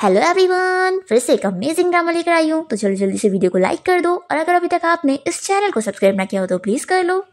Hello everyone, फिर से एक अमेजिंग ड्रामा लेकर आई हूँ। तो चलो जल्दी से वीडियो को लाइक कर दो और अगर अभी तक आपने इस चैनल को सब्सक्राइब ना किया हो तो प्लीज कर लो।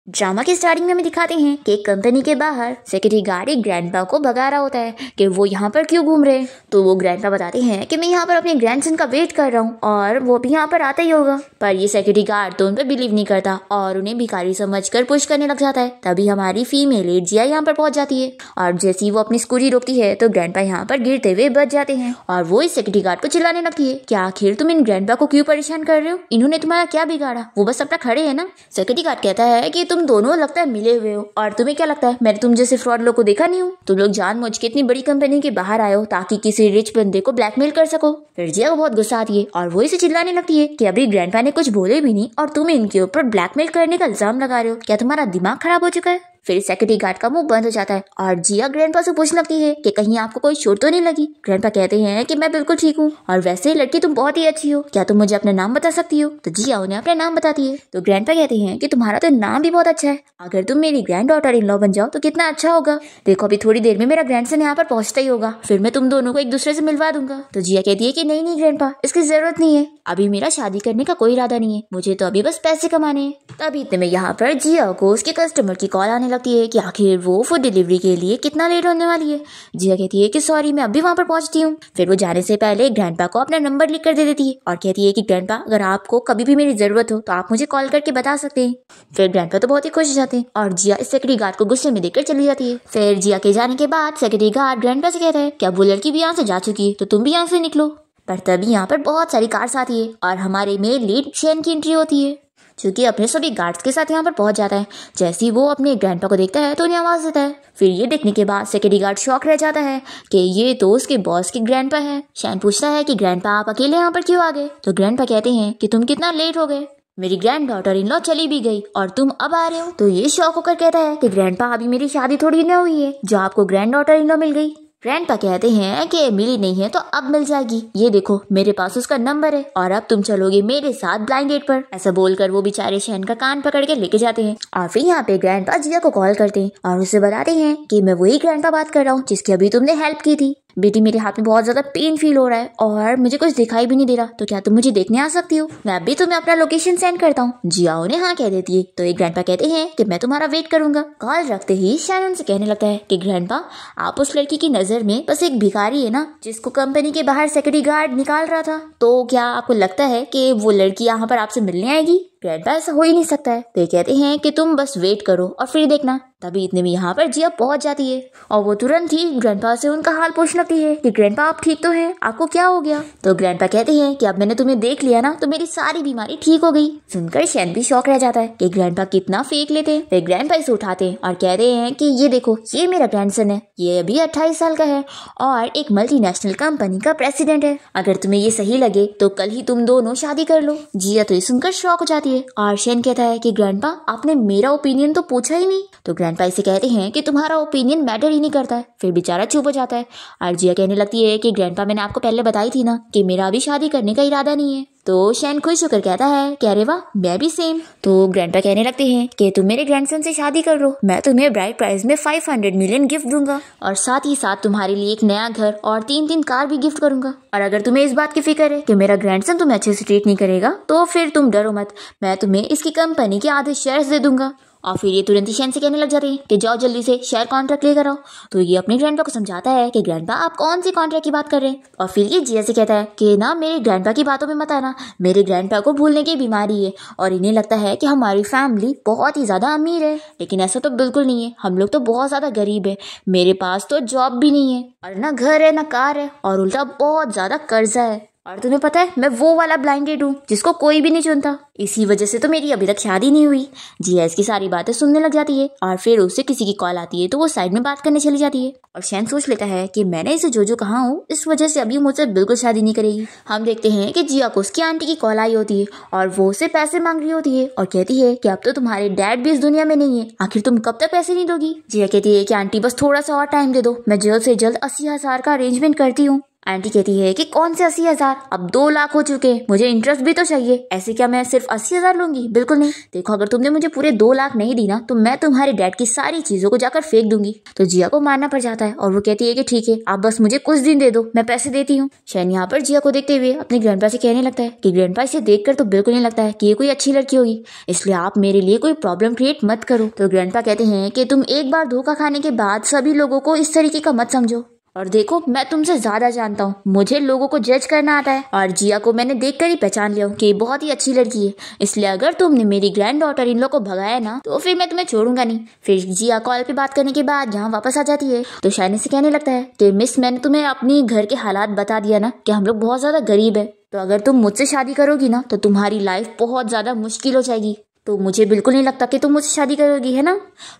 ड्रामा की स्टार्टिंग में हमें दिखाते हैं कि एक कंपनी के बाहर सिक्योरिटी गार्ड एक ग्रैंडपा को भगा रहा होता है कि वो यहाँ पर क्यों घूम रहे हैं। तो वो ग्रैंडपा बताते हैं कि मैं यहाँ पर अपने ग्रैंडसन का वेट कर रहा हूँ और वो भी यहाँ पर आता ही होगा। पर ये सिक्योरिटी गार्ड तो उन पर बिलीव नहीं करता और उन्हें भिखारी समझकर पुश करने लग जाता है। तभी हमारी फीमेल एड जिया यहाँ पर पहुंच जाती है और जैसे ही वो अपनी स्कूटी रोकती है तो ग्रैंडपा यहाँ पर गिरते हुए बच जाते हैं और वो इस सिक्योरिटी गार्ड को चिल्लाने लगती है कि आखिर तुम इन ग्रैंडपा को क्यों परेशान कर रहे हो, इन्होंने तुम्हारा क्या बिगाड़ा, वो बस अपना खड़े है ना। सिक्योरिटी गार्ड कहता है कि तुम दोनों लगता है मिले हुए हो और तुम्हें क्या लगता है मैंने तुम जैसे फ्रॉड लोग को देखा नहीं हूँ। तुम लोग जानबूझ के इतनी बड़ी कंपनी के बाहर आए हो ताकि किसी रिच बंदे को ब्लैकमेल कर सको। फिर जिया को बहुत गुस्सा आती है और वो इसे चिल्लाने लगती है कि अभी ग्रैंडपा ने कुछ बोले भी नहीं और तुम इनके ऊपर ब्लैकमेल करने का इल्जाम लगा रहे हो, क्या तुम्हारा दिमाग खराब हो चुका है। फिर सिक्योरिटी गार्ड का मुंह बंद हो जाता है और जिया ग्रैंडपा से पूछने लगती है कि कहीं आपको कोई चोट तो नहीं लगी। ग्रैंडपा कहते हैं कि मैं बिल्कुल ठीक हूँ और वैसे लड़की तुम बहुत ही अच्छी हो, क्या तुम मुझे अपना नाम बता सकती हो। तो जिया उन्हें अपना नाम बताती है। तो ग्रैंडपा कहते हैं कि तुम्हारा तो नाम भी बहुत अच्छा है, अगर तुम मेरी ग्रैंड डॉटर इन लॉ बन जाओ तो कितना अच्छा होगा। देखो अभी थोड़ी देर में मेरा ग्रैंडसन यहाँ पर पहुंचता ही होगा, फिर मैं तुम दोनों को एक दूसरे से मिलवा दूंगा। तो जिया कहती है कि नहीं ग्रैंडपा, इसकी जरूरत नहीं है, अभी मेरा शादी करने का कोई इरादा नहीं है, मुझे तो अभी बस पैसे कमाने हैं। तभी इतने में यहाँ पर जिया को उसके कस्टमर की कॉल आने लगती है कि आखिर वो फूड डिलीवरी के लिए कितना लेट होने वाली है। जिया कहती है कि सॉरी मैं अभी वहां पर पहुंचती हूँ। फिर वो जाने से पहले ग्रैंडपा को अपना नंबर लिख कर दे देती है और कहती है कि ग्रैंडपा अगर आपको कभी भी मेरी जरूरत हो तो आप मुझे कॉल करके बता सकते हैं। फिर ग्रैंडपा तो बहुत ही खुश हो जाते हैं और जिया इस सिक्योरिटी गार्ड को गुस्से में देकर चली जाती है। फिर जिया के जाने के बाद सिक्योरिटी गार्ड ग्रैंडपा से कहता है क्या वो लड़की भी यहाँ से जा चुकी है तो तुम भी यहाँ से निकलो। पर तभी यहाँ पर बहुत सारी कार्स आती है और हमारे मेल लीड शेन की एंट्री होती है जो कि अपने सभी गार्ड्स के साथ यहाँ पर पहुंच जाता है। जैसे ही वो अपने ग्रैंडपा को देखता है तो उन्हें आवाज देता है। फिर ये देखने के बाद सिक्योरिटी गार्ड शॉक रह जाता है कि ये तो उसके बॉस के ग्रैंडपा है। शैन पूछता है कि ग्रैंडपा आप अकेले यहाँ पर क्यों आ गए। तो ग्रैंडपा कहते हैं कि तुम कितना लेट हो गए, मेरी ग्रैंड डॉटर इन लॉ चली भी गई और तुम अब आ रहे हो। तो ये शॉक होकर कहता है कि ग्रैंडपा अभी मेरी शादी थोड़ी न हुई है जो आपको ग्रैंड डॉटर इन लॉ मिल गई। ग्रैंडपा कहते हैं कि मिली नहीं है तो अब मिल जाएगी, ये देखो मेरे पास उसका नंबर है और अब तुम चलोगे मेरे साथ ब्लाइंड डेट पर। ऐसा बोलकर वो बेचारे शैन का कान पकड़ के लेके जाते हैं और फिर यहाँ पे ग्रैंडपा जिया को कॉल करते हैं और उसे बताते हैं कि मैं वही ग्रैंडपा बात कर रहा हूँ जिसकी अभी तुमने हेल्प की थी। बेटी मेरे हाथ में बहुत ज्यादा पेन फील हो रहा है और मुझे कुछ दिखाई भी नहीं दे रहा, तो क्या तुम मुझे देखने आ सकती हो, मैं अभी तुम्हें अपना लोकेशन सेंड करता हूँ। जिया उन्हें हाँ कह देती है। तो एक ग्रैंडपा कहते हैं कि मैं तुम्हारा वेट करूंगा। कॉल रखते ही शैन उनसे कहने लगता है कि ग्रैंडपा आप उस लड़की की नजर में बस एक भिखारी है ना जिसको कंपनी के बाहर सिक्योरिटी गार्ड निकाल रहा था, तो क्या आपको लगता है कि वो लड़की यहाँ पर आपसे मिलने आएगी। ग्रैंडपा ऐसा हो ही नहीं सकता है। तो कहते हैं कि तुम बस वेट करो और फिर देखना। तभी इतने में यहाँ पर जिया पहुंच जाती है और वो तुरंत ही ग्रैंडपा से उनका हाल पूछने लगती है कि ग्रैंडपा आप ठीक तो हैं, आपको क्या हो गया। तो ग्रैंडपा कहते हैं कि अब मैंने तुम्हें देख लिया ना तो मेरी सारी बीमारी ठीक हो गई। सुनकर शैन भी शौक रह जाता है कि ग्रैंडपा कितना फेक लेते हैं। फिर ग्रैंडपा इसे उठाते हैं और कहते हैं कि ये देखो ये मेरा ग्रैंडसन है, ये अभी 28 साल का है और एक मल्टीनेशनल कंपनी का प्रेसिडेंट है, अगर तुम्हें ये सही लगे तो कल ही तुम दोनों शादी कर लो। जिया तो ये सुनकर शौक हो जाती है और शैन कहता है कि ग्रैंडपा आपने मेरा ओपिनियन तो पूछा ही नहीं। तो ग्रैंडपा इसे कहते हैं कि तुम्हारा ओपिनियन मैटर ही नहीं करता है। फिर बेचारा चुप हो जाता है और जिया कहने लगती है कि ग्रैंडपा मैंने आपको पहले बताई थी ना कि मेरा अभी शादी करने का इरादा नहीं है। तो शैन खुश होकर कहता है कि अरे वाह मैं भी सेम। तो ग्रैंडपा कहने लगते हैं कि तुम मेरे ग्रैंडसन से शादी कर लो, मैं तुम्हें ब्राइड प्राइस में 500 मिलियन गिफ्ट दूंगा और साथ ही साथ तुम्हारे लिए एक नया घर और 3 कार भी गिफ्ट करूंगा। और अगर तुम्हें इस बात की फिक्र है कि मेरा ग्रैंडसन तुम्हें अच्छे से ट्रीट नहीं करेगा तो फिर तुम डरो मत, मैं तुम्हें इसकी कंपनी के आधे शेयर्स दे दूंगा। और फिर ये तुरंत ही शैन से कहने लग जाते हैं कि जाओ जल्दी से शेयर कॉन्ट्रैक्ट लेकर आओ। तो ये अपने ग्रैंडपा को समझाता है कि ग्रैंडपा आप कौन सी कॉन्ट्रैक्ट की बात कर रहे हैं। और फिर ये जिया से कहता है कि ना मेरे ग्रैंडपा की बातों में मत आना, मेरे ग्रैंडपा को भूलने की बीमारी है और इन्हें लगता है कि हमारी फैमिली बहुत ही ज्यादा अमीर है, लेकिन ऐसा तो बिल्कुल नहीं है, हम लोग तो बहुत ज्यादा गरीब है, मेरे पास तो जॉब भी नहीं है और ना घर है ना कार है और उल्टा बहुत ज्यादा कर्जा है। और तुम्हें पता है मैं वो वाला ब्लाइंडेड हूँ जिसको कोई भी नहीं चुनता, इसी वजह से तो मेरी अभी तक शादी नहीं हुई। जिया इसकी सारी बातें सुनने लग जाती है और फिर उससे किसी की कॉल आती है तो वो साइड में बात करने चली जाती है और शैन सोच लेता है कि मैंने इसे जो कहा हूँ इस वजह से अभी मुझसे बिल्कुल शादी नहीं करेगी। हम देखते हैं कि जिया को उसकी आंटी की कॉल आई होती है और वो उसे पैसे मांग रही होती है और कहती है कि अब तो तुम्हारे डैड भी इस दुनिया में नहीं है, आखिर तुम कब तक पैसे नहीं दोगी। जिया कहती है कि आंटी बस थोड़ा सा और टाइम दे दो, मैं जल्द से जल्द 80,000 का अरेंजमेंट करती हूँ। आंटी कहती है कि कौन से 80,000, अब 2 लाख हो चुके हैं, मुझे इंटरेस्ट भी तो चाहिए। ऐसे क्या मैं सिर्फ 80,000 लूंगी? बिल्कुल नहीं। देखो अगर तुमने मुझे पूरे 2 लाख नहीं दी ना तो मैं तुम्हारे डैड की सारी चीजों को जाकर फेंक दूंगी। तो जिया को मानना पड़ जाता है और वो कहती है कि ठीक है, आप बस मुझे कुछ दिन दे दो, मैं पैसे देती हूँ। शैन यहाँ पर जिया को देखते हुए अपने ग्रैंडपा से कहने लगता है कि ग्रैंडपा इसे देखकर तो बिल्कुल नहीं लगता है कि ये कोई अच्छी लड़की होगी, इसलिए आप मेरे लिए कोई प्रॉब्लम क्रिएट मत करो। तो ग्रैंडपा कहते हैं कि तुम एक बार धोखा खाने के बाद सभी लोगों को इस तरीके का मत समझो, और देखो मैं तुमसे ज्यादा जानता हूँ, मुझे लोगों को जज करना आता है और जिया को मैंने देखकर ही पहचान लिया हूँ कि बहुत ही अच्छी लड़की है, इसलिए अगर तुमने मेरी ग्रैंड डॉटर इन लोग को भगाया ना तो फिर मैं तुम्हें छोड़ूंगा नहीं। फिर जिया कॉल पे बात करने के बाद यहाँ वापस आ जाती है तो शाइनी से कहने लगता है कि मिस मैंने तुम्हें अपनी घर के हालात बता दिया ना कि हम लोग बहुत ज्यादा गरीब है, तो अगर तुम मुझसे शादी करोगी ना तो तुम्हारी लाइफ बहुत ज्यादा मुश्किल हो जाएगी, तो मुझे बिल्कुल नहीं लगता कि तुम मुझसे शादी करोगी, है ना?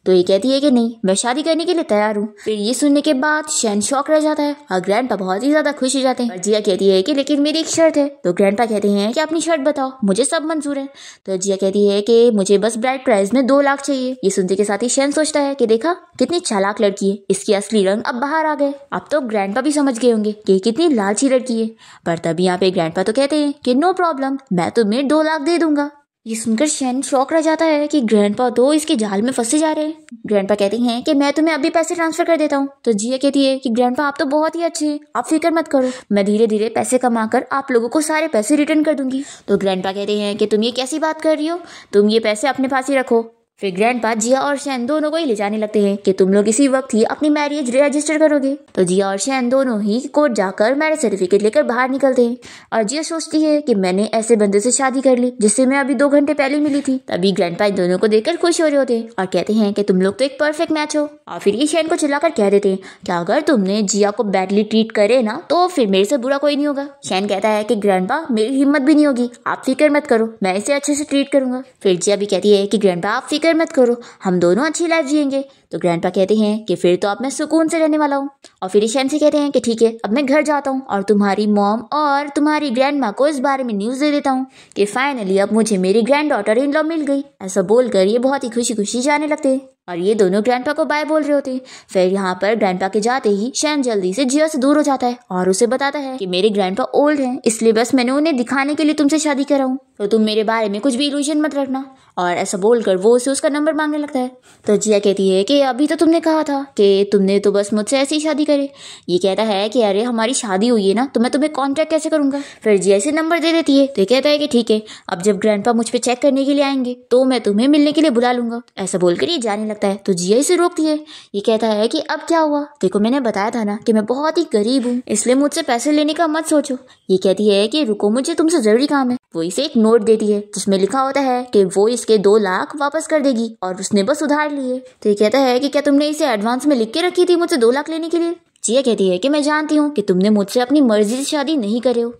तो ये कहती है कि नहीं, मैं शादी करने के लिए तैयार हूँ। फिर ये सुनने के बाद शैन शॉक रह जाता है और ग्रैंडपा बहुत ही ज्यादा खुश हो जाते हैं। और जिया कहती है कि लेकिन मेरी एक शर्त है। तो ग्रैंडपा कहते हैं कि अपनी शर्त बताओ, मुझे सब मंजूर है। तो जिया कहती है कि मुझे बस ब्राइड प्राइज में 2 लाख चाहिए। ये सुनते के साथ ही शैन सोचता है कि देखा कितनी चालाक लड़की है, इसकी असली रंग अब बाहर आ गए। अब तो ग्रैंडपा भी समझ गए होंगे कि कितनी लालची लड़की है, पर तभी यहाँ पे ग्रैंडपा तो कहते हैं कि नो प्रॉब्लम, मैं तुम्हें 2 लाख दे दूंगा। ये सुनकर शैन शॉक रह जाता है कि ग्रैंडपा तो इसके जाल में फंसे जा रहे हैं। ग्रैंडपा कहती हैं कि मैं तुम्हें अभी पैसे ट्रांसफर कर देता हूँ। तो जिया कहती है कि ग्रैंडपा आप तो बहुत ही अच्छे हैं, आप फिक्र मत करो, मैं धीरे धीरे पैसे कमाकर आप लोगों को सारे पैसे रिटर्न कर दूंगी। तो ग्रैंडपा कहते हैं कि तुम ये कैसी बात कर रही हो, तुम ये पैसे अपने पास ही रखो। फिर ग्रैंडपा जिया और शैन दोनों को ही ले जाने लगते हैं कि तुम लोग इसी वक्त ही अपनी मैरिज रजिस्टर करोगे। तो जिया और शैन दोनों ही कोर्ट जाकर मैरिज सर्टिफिकेट लेकर बाहर निकलते हैं और जिया सोचती है कि मैंने ऐसे बंदे से शादी कर ली जिससे मैं अभी 2 घंटे पहले मिली थी। तभी ग्रैंडपा इन दोनों को देखकर खुश हो रहे होते हैं और कहते हैं कि तुम लोग तो एक परफेक्ट मैच हो। और फिर ये शैन को चिल्लाकर कह देते हैं कि अगर तुमने जिया को बैडली ट्रीट करे ना तो फिर मेरे से बुरा कोई नहीं होगा। शैन कहता है कि ग्रैंडपा मेरी हिम्मत भी नहीं होगी, आप फिक्र मत करो, मैं इसे अच्छे से ट्रीट करूंगा। फिर जिया भी कहती है कि ग्रैंडपा आप फिक्र मत करो, हम दोनों अच्छी लाइफ जिएंगे। तो ग्रैंडपा कहते हैं कि फिर तो अब मैं सुकून से रहने वाला हूँ। और फिर शैन से कहते हैं कि ठीक है, अब मैं घर जाता हूँ और तुम्हारी मॉम और तुम्हारी ग्रैंड माँ को इस बारे में न्यूज दे देता हूँ कि फाइनली अब मुझे मेरी ग्रैंड डॉटर इन लॉ मिल गई। ऐसा बोलकर ये बहुत ही खुशी खुशी जाने लगते हैं और ये दोनों ग्रैंडपा को बाय बोल रहे होते हैं। फिर यहाँ पर ग्रैंडपा के जाते ही शैन जल्दी से जिया से दूर हो जाता है और उसे बताता है कि मेरे ग्रैंडपा ओल्ड हैं, इसलिए बस मैंने उन्हें दिखाने के लिए तुमसे शादी करा हूँ, तो तुम मेरे बारे में कुछ भी इल्यूजन मत रखना। और ऐसा बोलकर वो उसे उसका नंबर मांगने लगता है। तो जिया कहती है कि अभी तो तुमने कहा था कि तुमने तो बस मुझसे ऐसी ही शादी करे। ये कहता है कि अरे हमारी शादी हुई है ना, तो मैं तुम्हें कांटेक्ट कैसे करूंगा। फिर जिया से नंबर दे देती है। तो कहता है कि ठीक है, अब जब ग्रैंडपा मुझ पे चेक करने के लिए आएंगे तो मैं तुम्हें मिलने के लिए बुला लूंगा। ऐसा बोलकर ये जाने लगता है। तो जिया इसे रोकती है। ये कहता है कि अब क्या हुआ, देखो मैंने बताया था ना कि मैं बहुत ही गरीब हूँ, इसलिए मुझसे पैसे लेने का मत सोचो। ये कहती है कि रुको, मुझे तुमसे जरूरी काम है। वो इसे एक नोट देती है जिसमें लिखा होता है कि वो इसके 2 लाख वापस कर देगी और उसने बस उधार लिए। तो ये कहता है कि क्या तुमने इसे एडवांस में लिख के रखी थी मुझसे 2 लाख लेने के लिए। जिया कहती है कि मैं जानती हूँ कि तुमने मुझसे अपनी मर्जी से शादी नहीं करे हो,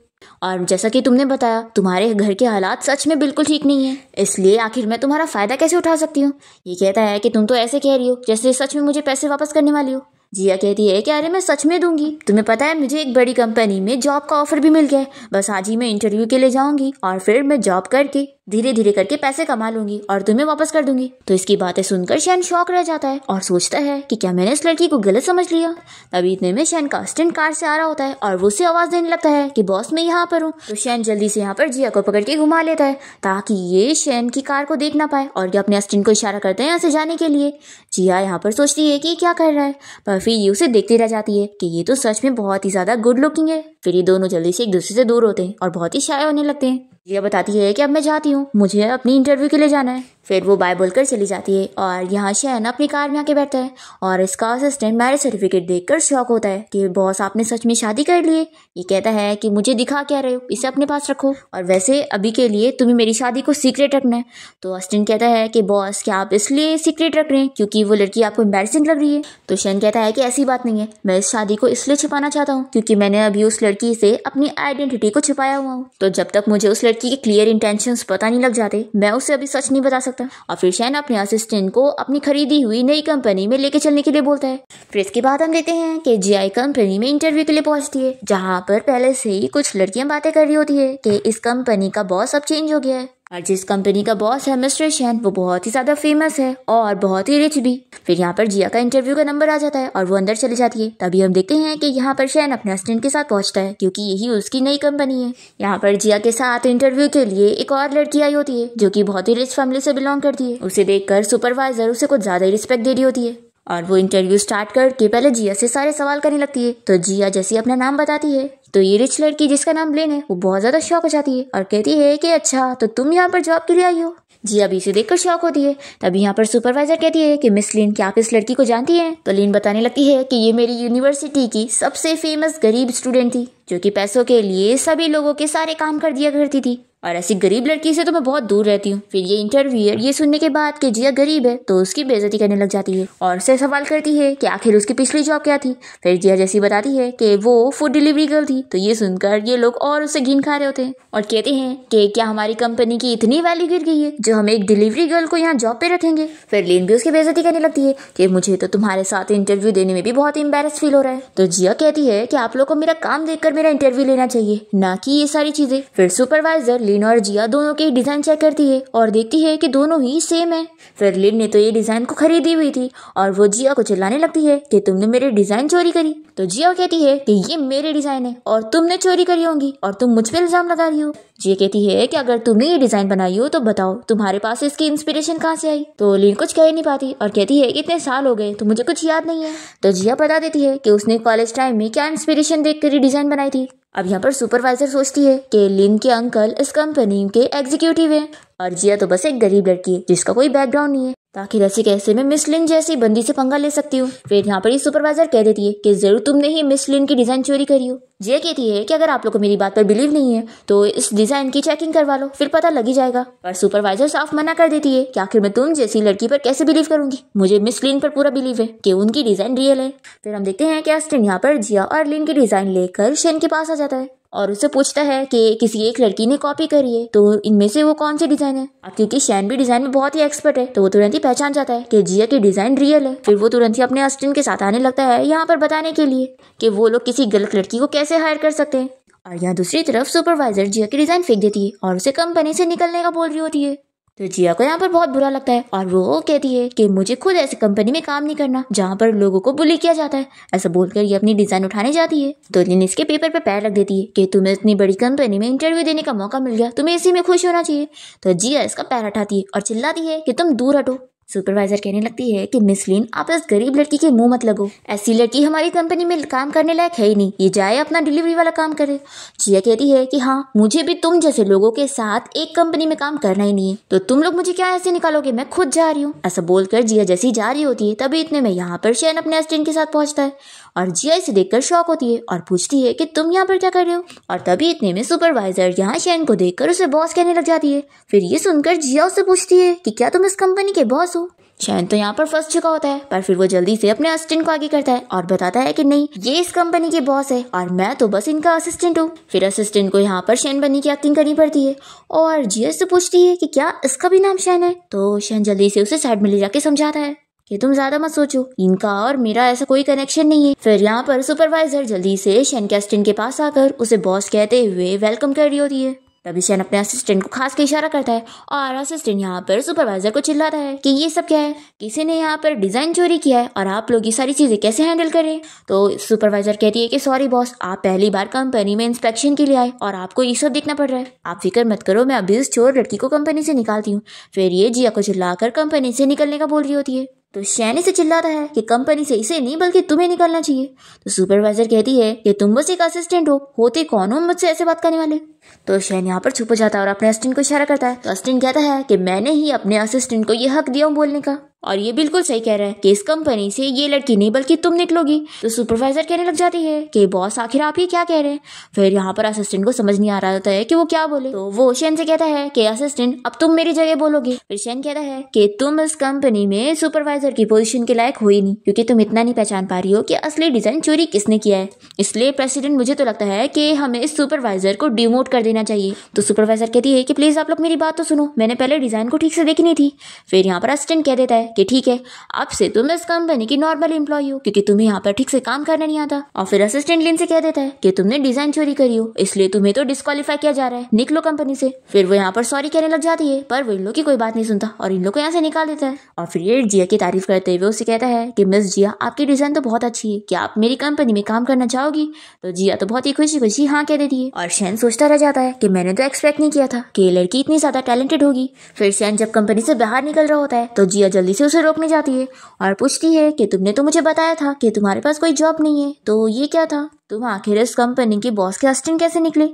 और जैसा कि तुमने बताया तुम्हारे घर के हालात सच में बिल्कुल ठीक नहीं है, इसलिए आखिर मैं तुम्हारा फायदा कैसे उठा सकती हूँ। ये कहता है कि तुम तो ऐसे कह रही हो जैसे सच में मुझे पैसे वापस करने वाली हो। जिया कहती है कि अरे मैं सच में दूंगी, तुम्हें पता है मुझे एक बड़ी कंपनी में जॉब का ऑफर भी मिल गया है, बस आज ही मैं इंटरव्यू के लिए जाऊंगी और फिर मैं जॉब करके धीरे धीरे करके पैसे कमा लूंगी और तुम्हें वापस कर दूंगी। तो इसकी बातें सुनकर शैन शॉक रह जाता है और सोचता है कि क्या मैंने इस लड़की को गलत समझ लिया। तभी इतने में शैन का असिस्टेंट कार से आ रहा होता है और वो उसे आवाज देने लगता है कि बॉस मैं यहाँ पर हूँ। तो शैन जल्दी से यहाँ पर जिया को पकड़ के घुमा लेता है ताकि ये शैन की कार को देख ना पाए, और ये अपने असिस्टेंट को इशारा करते हैं यहाँ से जाने के लिए। जिया यहाँ पर सोचती है कि क्या कर रहा है, पर फिर ये उसे देखती रह जाती है कि ये तो सच में बहुत ही ज्यादा गुड लुकिंग है। फिर ये दोनों जल्दी से एक दूसरे से दूर होते हैं और बहुत ही शाय होने लगते हैं। जिया बताती है कि अब मैं जाती हूँ, मुझे अपनी इंटरव्यू के लिए जाना है। फिर वो बाय बोलकर चली जाती है और यहाँ शैन अपनी कार में आके बैठता है और इसका असिस्टेंट मैरिज सर्टिफिकेट देखकर शॉक होता है कि बॉस आपने सच में शादी कर ली है। ये कहता है कि मुझे दिखा क्या रहे हो, इसे अपने पास रखो, और वैसे अभी के लिए तुम्हें मेरी शादी को सीक्रेट रखना है। तो असिस्टेंट कहता है कि बॉस क्या आप इसलिए सीक्रेट रख रहे हैं क्योंकि वो लड़की आपको एम्बैरेसिंग लग रही है। तो शैन कहता है कि ऐसी बात नहीं है, मैं इस शादी को इसलिए छिपाना चाहता हूँ क्योंकि मैंने अभी उस लड़की से अपनी आइडेंटिटी को छिपाया हुआ हूँ, तो जब तक मुझे उस लड़की के क्लियर इंटेंशंस पता नहीं लग जाते मैं उसे अभी सच नहीं बता सकता। और फिर शैन अपने असिस्टेंट को अपनी खरीदी हुई नई कंपनी में लेके चलने के लिए बोलता है। फिर इसके बाद हम देखते हैं कि जिया कंपनी में इंटरव्यू के लिए पहुंचती है, जहां पर पहले से ही कुछ लड़कियां बातें कर रही होती है कि इस कंपनी का बॉस अब चेंज हो गया है और जिस कंपनी का बॉस है मिस्टर शेन, वो बहुत ही ज्यादा फेमस है और बहुत ही रिच भी। फिर यहाँ पर जिया का इंटरव्यू का नंबर आ जाता है और वो अंदर चली जाती है। तभी हम देखते हैं कि यहाँ पर शेन अपने असिस्टेंट के साथ पहुंचता है, क्योंकि यही उसकी नई कंपनी है। यहाँ पर जिया के साथ इंटरव्यू के लिए एक और लड़की आई होती है, जो कि बहुत ही रिच फैमिली से बिलोंग करती है। उसे देखकर सुपरवाइजर उसे कुछ ज्यादा ही रिस्पेक्ट दे रही होती है और वो इंटरव्यू स्टार्ट करके पहले जिया से सारे सवाल करने लगती है। तो जिया जैसे अपना नाम बताती है, तो ये रिच लड़की जिसका नाम लेन है, वो बहुत ज्यादा शॉक हो जाती है और कहती है कि अच्छा, तो तुम यहाँ पर जॉब के लिए आई हो। जिया भी इसे देखकर शॉक होती है। तभी यहाँ पर सुपरवाइजर कहती है कि मिस लिन, क्या आप इस लड़की को जानती हैं? तो लिन बताने लगती है कि ये मेरी यूनिवर्सिटी की सबसे फेमस गरीब स्टूडेंट थी, जो कि पैसों के लिए सभी लोगों के सारे काम कर दिया करती थी, और ऐसी गरीब लड़की से तो मैं बहुत दूर रहती हूँ। फिर ये इंटरव्यूअर ये सुनने के बाद कि जिया गरीब है, तो उसकी बेइज्जती करने लग जाती है और उससे सवाल करती है कि आखिर उसकी पिछली जॉब क्या थी। फिर जिया जैसी बताती है कि वो फूड डिलीवरी गर्ल थी। तो ये सुनकर ये लोग और उससे घिन खा रहे होते हैं और कहते हैं कि क्या हमारी कंपनी की इतनी वैल्यू गिर गई है जो हम एक डिलीवरी गर्ल को यहाँ जॉब पे रखेंगे। फिर लिन भी उसकी बेइज्जती करने लगती है कि मुझे तो तुम्हारे साथ इंटरव्यू देने में भी बहुत एम्बैरेस फील हो रहा है। तो जिया कहती है कि आप लोग को मेरा काम देखकर मेरा इंटरव्यू लेना चाहिए, ना कि ये सारी चीजें। फिर सुपरवाइजर लिन और जिया दोनों की डिजाइन चेक करती है और देखती है कि दोनों ही सेम है। फिर लिन ने तो ये डिजाइन को खरीदी हुई थी और वो जिया को चिल्लाने लगती है कि तुमने मेरे डिजाइन चोरी करी। तो जिया कहती है कि ये मेरे डिजाइन है और तुमने चोरी करी होंगी और तुम मुझ पे इल्जाम लगा रही हो। जिया कहती है कि अगर तुमने ये डिजाइन बनाई हो तो बताओ तुम्हारे पास इसकी इंस्पिरेशन कहाँ से आई। तो लिन कुछ कह नहीं पाती और कहती है कि इतने साल हो गए तो मुझे कुछ याद नहीं है। तो जिया बता देती है कि उसने कॉलेज टाइम में क्या इंस्पिरेशन देखकर डिजाइन बनाई थी। अब यहाँ पर सुपरवाइजर सोचती है कि लिन के अंकल इस कंपनी के एग्जीक्यूटिव हैं और जिया तो बस एक गरीब लड़की है जिसका कोई बैकग्राउंड नहीं है, ताकि ऐसे कैसे मैं मिस लिन जैसी बंदी से पंगा ले सकती हूँ। फिर यहाँ पर ये सुपरवाइजर कह देती है कि जरूर तुमने ही मिस लिन की डिजाइन चोरी करी हो। जिया कहती है कि अगर आप लोग को मेरी बात पर बिलीव नहीं है तो इस डिजाइन की चेकिंग करवा लो, फिर पता लग ही जाएगा। पर सुपरवाइजर साफ मना कर देती है कि आखिर मैं तुम जैसी लड़की पर कैसे बिलीव करूंगी, मुझे मिस लिन पर पूरा बिलीव है कि उनकी डिजाइन रियल है। फिर हम देखते हैं कि अस्टिन यहाँ पर जिया और लिन की डिजाइन लेकर शेन के पास आ जाता है और उससे पूछता है कि किसी एक लड़की ने कॉपी करी है, तो इनमें से वो कौन सी डिजाइन है। अब क्योंकि शैन भी डिजाइन में बहुत ही एक्सपर्ट है, तो वो तुरंत ही पहचान जाता है कि जिया की डिजाइन रियल है। फिर वो तुरंत ही अपने अस्टिन के साथ आने लगता है यहाँ पर बताने के लिए कि वो लोग किसी गलत लड़की को कैसे हायर कर सकते हैं। और यहाँ दूसरी तरफ सुपरवाइजर जिया की डिजाइन फेंक देती है और उसे कंपनी से निकलने का बोल रही होती है। तो जिया को यहाँ पर बहुत बुरा लगता है और वो कहती है कि मुझे खुद ऐसी कंपनी में काम नहीं करना जहाँ पर लोगों को बुली किया जाता है। ऐसा बोलकर ये अपनी डिजाइन उठाने जाती है। तो लिन इसके पेपर पे पैर रख देती है कि तुम्हें इतनी बड़ी कंपनी में इंटरव्यू देने का मौका मिल गया, तुम्हें इसी में खुश होना चाहिए। तो जिया इसका पैर हटाती है और चिल्लाती है कि तुम दूर हटो। सुपरवाइजर कहने लगती है कि मिस लिन, आप इस गरीब लड़की के मुंह मत लगो, ऐसी लड़की हमारी कंपनी में काम करने लायक है ही नहीं, ये जाए अपना डिलीवरी वाला काम करे। जिया कहती है कि हाँ, मुझे भी तुम जैसे लोगों के साथ एक कंपनी में काम करना ही नहीं है, तो तुम लोग मुझे क्या ऐसे निकालोगे, मैं खुद जा रही हूँ। ऐसा बोलकर जिया जैसी जा रही होती है तभी इतने में यहाँ पर शेन अपने असिस्टेंट के साथ पहुंचता है और जिया इसे देखकर शॉक होती है और पूछती है कि तुम यहाँ पर क्या कर रहे हो। और तभी इतने में सुपरवाइजर यहाँ शेन को देखकर उसे बॉस कहने लग जाती है। फिर ये सुनकर जिया उससे पूछती है कि क्या तुम इस कंपनी के बॉस हो। शैन तो यहाँ पर फंस चुका होता है, पर फिर वो जल्दी से अपने असिस्टेंट को आगे करता है और बताता है कि नहीं, ये इस कंपनी के बॉस है और मैं तो बस इनका असिस्टेंट हूँ। फिर असिस्टेंट को यहाँ पर शैन बनने की एक्टिंग करनी पड़ती है और जिया से पूछती है कि क्या इसका भी नाम शैन है। तो शैन जल्दी से उसे साइड में ले जाके समझाता है कि तुम ज्यादा मत सोचो, इनका और मेरा ऐसा कोई कनेक्शन नहीं है। फिर यहाँ पर सुपरवाइजर जल्दी से शैन के असिस्टेंट के पास आकर उसे बॉस कहते हुए वेलकम कर रही होती है। तभी शैन अपने असिस्टेंट को खास के इशारा करता है और असिस्टेंट यहाँ पर सुपरवाइजर को चिल्लाता है कि ये सब क्या है, किसी ने यहाँ पर डिजाइन चोरी किया है और आप लोग ये सारी चीजें कैसे हैंडल करें। तो सुपरवाइजर कहती है कि सॉरी बॉस, आप पहली बार कंपनी में इंस्पेक्शन के लिए आए और आपको ये सब देखना पड़ रहा है, आप फिक्र मत करो, मैं अभी उस चोर लड़की को कंपनी से निकालती हूँ। फिर ये जिया को चिल्लाकर कंपनी से निकलने का बोल रही होती है। तो शैन से चिल्लाता है कि कंपनी से इसे नहीं बल्कि तुम्हें निकलना चाहिए। तो सुपरवाइजर कहती है कि तुम बस एक असिस्टेंट हो, होते कौन हो मुझसे ऐसे बात करने वाले। तो शैन यहाँ पर छुप जाता है और अपने असिस्टेंट को इशारा करता है। तो असिस्टेंट कहता है कि मैंने ही अपने असिस्टेंट को ये हक दिया हूँ बोलने का और ये बिल्कुल सही कह रहा है कि इस कंपनी से ये लड़की नहीं बल्कि तुम निकलोगी। तो सुपरवाइजर कहने लग जाती है कि बॉस आखिर आप ही क्या कह रहे हैं। फिर यहाँ पर असिस्टेंट को समझ नहीं आ रहा होता है कि वो क्या बोले। तो वो शैन से कहता है कि असिस्टेंट अब तुम मेरी जगह बोलोगे। फिर शैन कहता है कि तुम इस कंपनी में सुपरवाइजर की पोजीशन के लायक हो ही नहीं, क्योंकि तुम इतना नहीं पहचान पा रही हो कि असली डिजाइन चोरी किसने किया है। इसलिए प्रेसिडेंट मुझे तो लगता है कि हमें इस सुपरवाइजर को डिमोट कर कर देना चाहिए। तो सुपरवाइजर कहती है कि प्लीज आप लोग मेरी बात तो सुनो, मैंने पहले डिजाइन को ठीक से देखी नहीं थी। फिर यहाँ पर असिस्टेंट कह देता है कि ठीक है, अब से तुम इस कंपनी की नॉर्मल एम्प्लॉय हो क्योंकि तुम्हें यहाँ पर ठीक से काम करना नहीं आता। और फिर असिस्टेंट लिन से कह देता है कि तुमने डिजाइन चोरी करी हो, इसलिए तुम्हें तो डिस्क्वालीफाई किया जा रहा है, निकलो कंपनी से। फिर वो यहाँ पर सॉरी कहने लग जाती है, पर वो इन लोग की कोई बात नहीं सुनता और इन लोग को यहाँ से निकाल देता है। और फिर ये जिया की तारीफ करते हुए उससे कहता है कि मिस जिया, आपकी डिजाइन तो बहुत अच्छी है, क्या आप मेरी कंपनी में काम करना चाहोगी? तो जिया तो बहुत ही खुशी खुशी हाँ कह देती है। और शैन सोचता रह जाता है कि मैंने तो एक्सपेक्ट नहीं किया था कि ये लड़की इतनी ज्यादा टैलेंटेड होगी। फिर शैन जब कंपनी से बाहर निकल रहा होता है तो जिया जल्दी से उसे रोकने जाती है और पूछती है कि तुमने तो मुझे बताया था कि तुम्हारे पास कोई जॉब नहीं है, तो ये क्या था? तुम आखिर इस कंपनी के बॉस के असिस्टेंट कैसे निकले?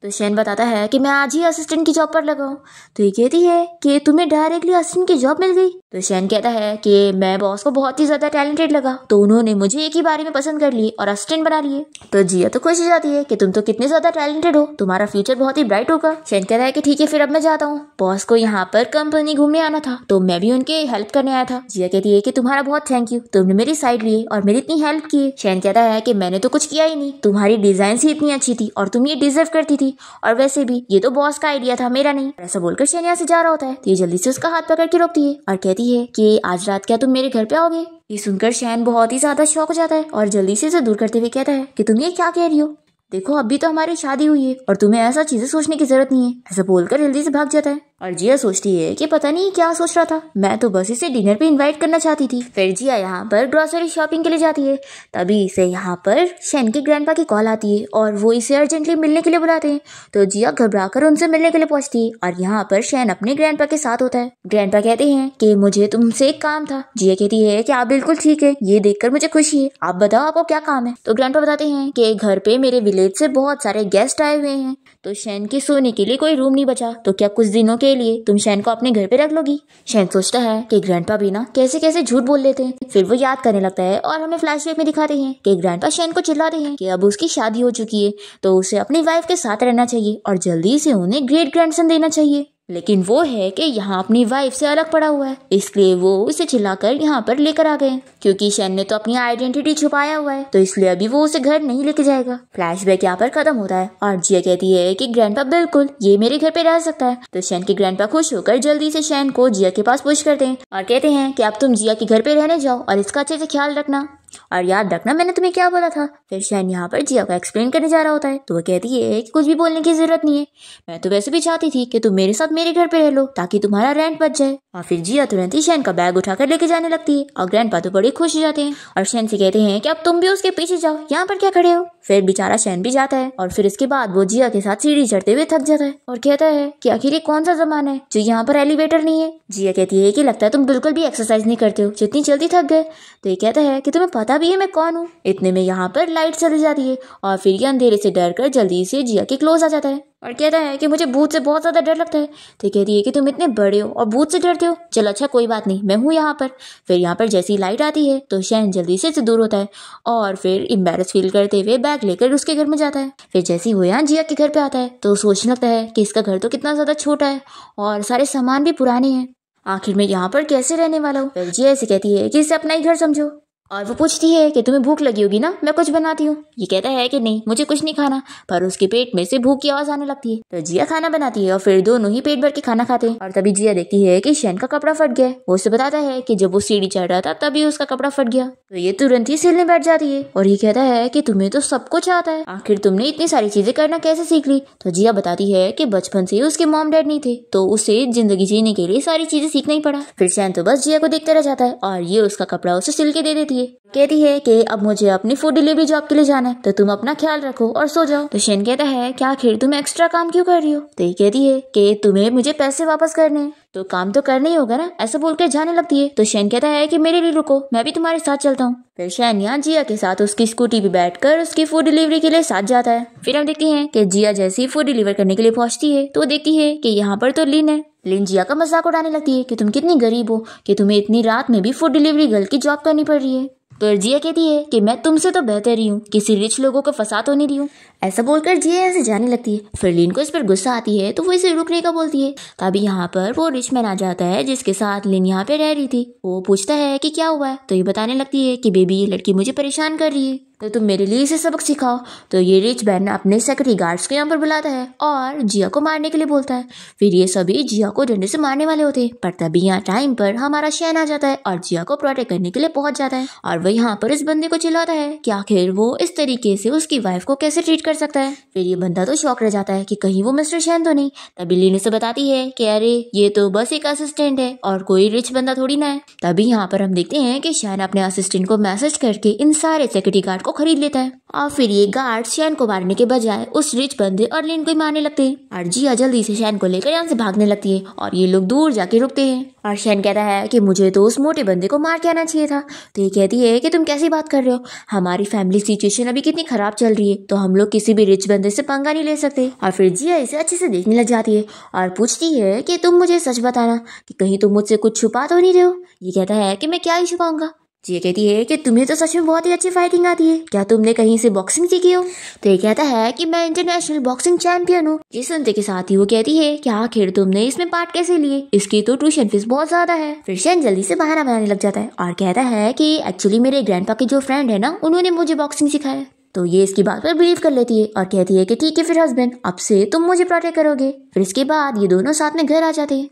तो शैन बताता है कि मैं आज ही असिस्टेंट की जॉब पर लगा हूँ। तो ये कहती है कि तुम्हें डायरेक्टली असिस्टेंट की जॉब मिल गई? तो शैन कहता है कि मैं बॉस को बहुत ही ज्यादा टैलेंटेड लगा तो उन्होंने मुझे एक ही बारे में पसंद कर लिए और असिस्टेंट बना लिए। तो जिया तो खुश हो जाती है कि तुम तो कितने ज्यादा टैलेंटेड हो, तुम्हारा फ्यूचर बहुत ही ब्राइट होगा। शैन कहता है कि ठीक है, फिर अब मैं जाता हूँ, बॉस को यहाँ पर कंपनी घूमने आना था तो मैं भी उनके हेल्प करने आया था। जिया कहती है कि तुम्हारा बहुत थैंक यू, तुमने मेरी साइड लिए और मेरी इतनी हेल्प की। शैन कहता है कि मैंने तो कुछ किया ही नहीं, तुम्हारी डिजाइन ही इतनी अच्छी थी और तुम ये डिजर्व करती थी, और वैसे भी ये तो बॉस का आइडिया था, मेरा नहीं। ऐसा बोलकर शैन यहाँ से जा रहा होता है तो ये जल्दी से उसका हाथ पकड़ के रोकती है और कहती है कि आज रात क्या तुम मेरे घर पे आओगे? ये सुनकर शैन बहुत ही ज्यादा शॉक हो जाता है और जल्दी से इसे दूर करते हुए कहता है कि तुम ये क्या कह रही हो? देखो अभी तो हमारी शादी हुई है और तुम्हें ऐसा चीजें सोचने की जरूरत नहीं है। ऐसा बोलकर जल्दी से भाग जाता है। और जिया सोचती है कि पता नहीं क्या सोच रहा था, मैं तो बस इसे डिनर पे इनवाइट करना चाहती थी। फिर जिया यहाँ पर ग्रोसरी शॉपिंग के लिए जाती है, तभी इसे यहाँ पर शैन के ग्रैंडपा की कॉल आती है और वो इसे अर्जेंटली मिलने के लिए बुलाते हैं। तो जिया घबराकर उनसे मिलने के लिए पहुंचती है और यहाँ पर शैन अपने ग्रैंडपा के साथ होता है। ग्रैंडपा कहते हैं कि मुझे तुमसे एक काम था। जिया कहती है कि आप बिल्कुल ठीक है, ये देखकर मुझे खुशी है, आप बताओ आपको क्या काम है? तो ग्रैंडपा बताते हैं कि घर पे मेरे विलेज से बहुत सारे गेस्ट आए हुए हैं, तो शैन के सोने के लिए कोई रूम नहीं बचा, तो क्या कुछ दिनों के लिए तुम शैन को अपने घर पे रख लोगी? शैन सोचता है कि ग्रैंडपा भी ना कैसे कैसे झूठ बोल लेते हैं। फिर वो याद करने लगता है और हमें फ्लैशबैक में दिखाते हैं कि ग्रैंडपा शैन को चिल्लाते हैं कि अब उसकी शादी हो चुकी है तो उसे अपनी वाइफ के साथ रहना चाहिए और जल्दी से उन्हें ग्रेट ग्रैंडसन देना चाहिए। लेकिन वो है कि यहाँ अपनी वाइफ से अलग पड़ा हुआ है, इसलिए वो उसे चिल्लाकर यहाँ पर लेकर आ गए। क्योंकि शैन ने तो अपनी आइडेंटिटी छुपाया हुआ है तो इसलिए अभी वो उसे घर नहीं लेके जाएगा। फ्लैशबैक यहाँ पर खत्म होता है और जिया कहती है कि ग्रैंडपा बिल्कुल ये मेरे घर पे रह सकता है। तो शैन के ग्रैंडपा खुश होकर जल्दी से शैन को जिया के पास पुश करते हैं और कहते हैं कि अब तुम जिया के घर पे रहने जाओ और इसका अच्छे से ख्याल रखना और याद रखना मैंने तुम्हें क्या बोला था। फिर शैन यहाँ पर जिया को एक्सप्लेन करने जा रहा होता है तो वो कहती है कि कुछ भी बोलने की जरूरत नहीं है, मैं तो वैसे भी चाहती थी कि तुम मेरे साथ मेरे घर पे रह लो ताकि तुम्हारा रेंट बच जाए। और फिर जिया तुरंत ही शैन का बैग उठाकर लेके जाने लगती है और ग्रैंडपा तो बड़े खुश हो जाते हैं और शैन से कहते हैं कि अब तुम भी उसके पीछे जाओ, यहाँ पर क्या खड़े हो? फिर बेचारा शैन भी जाता है और फिर इसके बाद वो जिया के साथ सीढ़ी चढ़ते हुए थक जाता है और कहता है कि आखिर ये कौन सा जमाना है जो यहाँ पर एलिवेटर नहीं है। जिया कहती है कि लगता है तुम बिल्कुल भी एक्सरसाइज नहीं करते हो, जितनी जल्दी थक गए। तो ये कहता है कि तुम्हें पता भी है मैं कौन हूँ। इतने में यहाँ पर लाइट चली जाती है और फिर ये अंधेरे से डर कर जल्दी से जिया के क्लोज आ जाता है और कहता है कि मुझे भूत से बहुत ज्यादा डर लगता है। तो कहती है कि तुम इतने बड़े हो और भूत से डरते हो, चलो अच्छा कोई बात नहीं, मैं हूँ यहाँ पर। फिर यहाँ पर जैसी लाइट आती है तो शैन जल्दी से दूर होता है और फिर एम्बैरेस फील करते हुए बैग लेकर उसके घर में जाता है। फिर जैसे ही वो यहाँ जिया के घर पे आता है तो सोचने लगता है कि इसका घर तो कितना ज्यादा छोटा है और सारे सामान भी पुराने हैं, आखिर मैं यहाँ पर कैसे रहने वाला हूँ। फिर जिया ऐसे कहती है कि इसे अपना ही घर समझो और वो पूछती है कि तुम्हें भूख लगी होगी ना, मैं कुछ बनाती हूँ। ये कहता है कि नहीं मुझे कुछ नहीं खाना, पर उसके पेट में से भूख की आवाज आने लगती है। तो जिया खाना बनाती है और फिर दोनों ही पेट भर के खाना खाते हैं। और तभी जिया देखती है कि शैन का कपड़ा फट गया है। वो उसे बताता है कि जब वो सीढ़ी चढ़ रहा था तभी उसका कपड़ा फट गया। तो ये तुरंत ही सिलने बैठ जाती है और ये कहता है कि तुम्हें तो सब कुछ आता है, आखिर तुमने इतनी सारी चीजें करना कैसे सीख ली। तो जिया बताती है कि बचपन से उसके मॉम डैड नहीं थे तो उसे जिंदगी जीने के लिए सारी चीजें सीखना ही पड़ा। फिर शैन तो बस जिया को देखते रह जाता है और ये उसका कपड़ा उसे सिल के दे देती है। कहती है कि अब मुझे अपनी फूड डिलीवरी जॉब के लिए जाना है तो तुम अपना ख्याल रखो और सो जाओ। तो शैन कहता है क्या आखिर तुम एक्स्ट्रा काम क्यों कर रही हो। तो ये कहती है कि तुम्हें मुझे पैसे वापस करने हैं तो काम तो करना ही होगा ना, ऐसा बोलकर जाने लगती है। तो शैन कहता है कि मेरे लिए रुको, मैं भी तुम्हारे साथ चलता हूँ। फिर शैन यहाँ जिया के साथ उसकी स्कूटी पे बैठकर उसकी फूड डिलीवरी के लिए साथ जाता है। फिर हम देखते हैं कि जिया जैसे ही फूड डिलीवर करने के लिए पहुंचती है तो देखती है कि यहाँ पर तो लिन है। लिन जिया का मजाक उड़ाने लगती है कि तुम कितनी गरीब हो कि तुम्हें इतनी रात में भी फूड डिलीवरी गर्ल की जॉब करनी पड़ रही है। तो जिया कहती है कि मैं तुमसे तो बेहतर ही हूँ, किसी रिच लोगों को फंसा तो नहीं रही हूँ। ऐसा बोलकर जिया यहाँ से जाने लगती है। फिर लिन को इस पर गुस्सा आती है तो वो इसे रुकने का बोलती है। तभी यहाँ पर वो रिच मैन आ जाता है जिसके साथ लिन यहाँ पे रह रही थी। वो पूछता है कि क्या हुआ है तो ये बताने लगती है कि बेबी ये लड़की मुझे परेशान कर रही है। तो तुम मेरे लिए इसे सबक सिखाओ। तो ये रिच बैन अपने सिक्योरिटी गार्ड्स को यहाँ पर बुलाता है और जिया को मारने के लिए बोलता है। फिर ये सभी जिया को डंडे से मारने वाले होते हैं, पर तभी यहाँ टाइम पर हमारा शैन आ जाता है और जिया को प्रोटेक्ट करने के लिए पहुंच जाता है। और वह यहाँ पर इस बंदे को चिल्लाता है कि आखिर वो इस तरीके से उसकी वाइफ को कैसे ट्रीट कर सकता है। फिर ये बंदा तो शॉक रह जाता है कि कहीं वो मिस्टर शैन तो नहीं। तभी लिन उसे बताती है कि अरे ये तो बस एक असिस्टेंट है और कोई रिच बंदा थोड़ी ना है। तभी यहाँ पर हम देखते हैं कि शैन अपने असिस्टेंट को मैसेज करके इन सारे सिक्योरिटी गार्ड को खरीद लेता है और फिर ये गार्ड शैन को मारने के बजाय उस रिच बंदे और लिन को ही मारने लगते हैं। और जिया जल्दी से शैन को लेकर यहाँ से भागने लगती है और ये लोग दूर जाके रुकते हैं। और शैन कहता है कि मुझे तो उस मोटे बंदे को मार के आना चाहिए था। तो ये कहती है कि तुम कैसी बात कर रहे हो, हमारी फैमिली सिचुएशन अभी कितनी खराब चल रही है, तो हम लोग किसी भी रिच बंदे से पंगा नहीं ले सकते। और फिर जिया इसे अच्छे से देखने लग जाती है और पूछती है कि तुम मुझे सच बताना कि कहीं तुम मुझसे कुछ छुपा तो नहीं रहे हो। ये कहता है कि मैं क्या ही छुपाऊंगा। जिया कहती है कि तुम्हें तो सच में बहुत ही अच्छी फाइटिंग आती है, क्या तुमने कहीं से बॉक्सिंग सीखी हो। तो ये कहता है कि मैं इंटरनेशनल बॉक्सिंग चैंपियन हूँ। ये सुनते के साथ ही वो कहती है कि आखिर तुमने इसमें पार्ट कैसे लिए, इसकी तो ट्यूशन फीस बहुत ज्यादा है। फिर शैन जल्दी से बहाना बनाने लग जाता है और कहता है कि एक्चुअली मेरे ग्रैंडपा के जो फ्रेंड है ना, उन्होंने मुझे बॉक्सिंग सिखाया। तो ये इसकी बात पर बिलीव कर लेती है और कहती है कि ठीक है फिर हस्बैंड, अब से तुम मुझे प्रोटेक्ट करोगे। फिर इसके बाद ये दोनों साथ में घर आ जाते हैं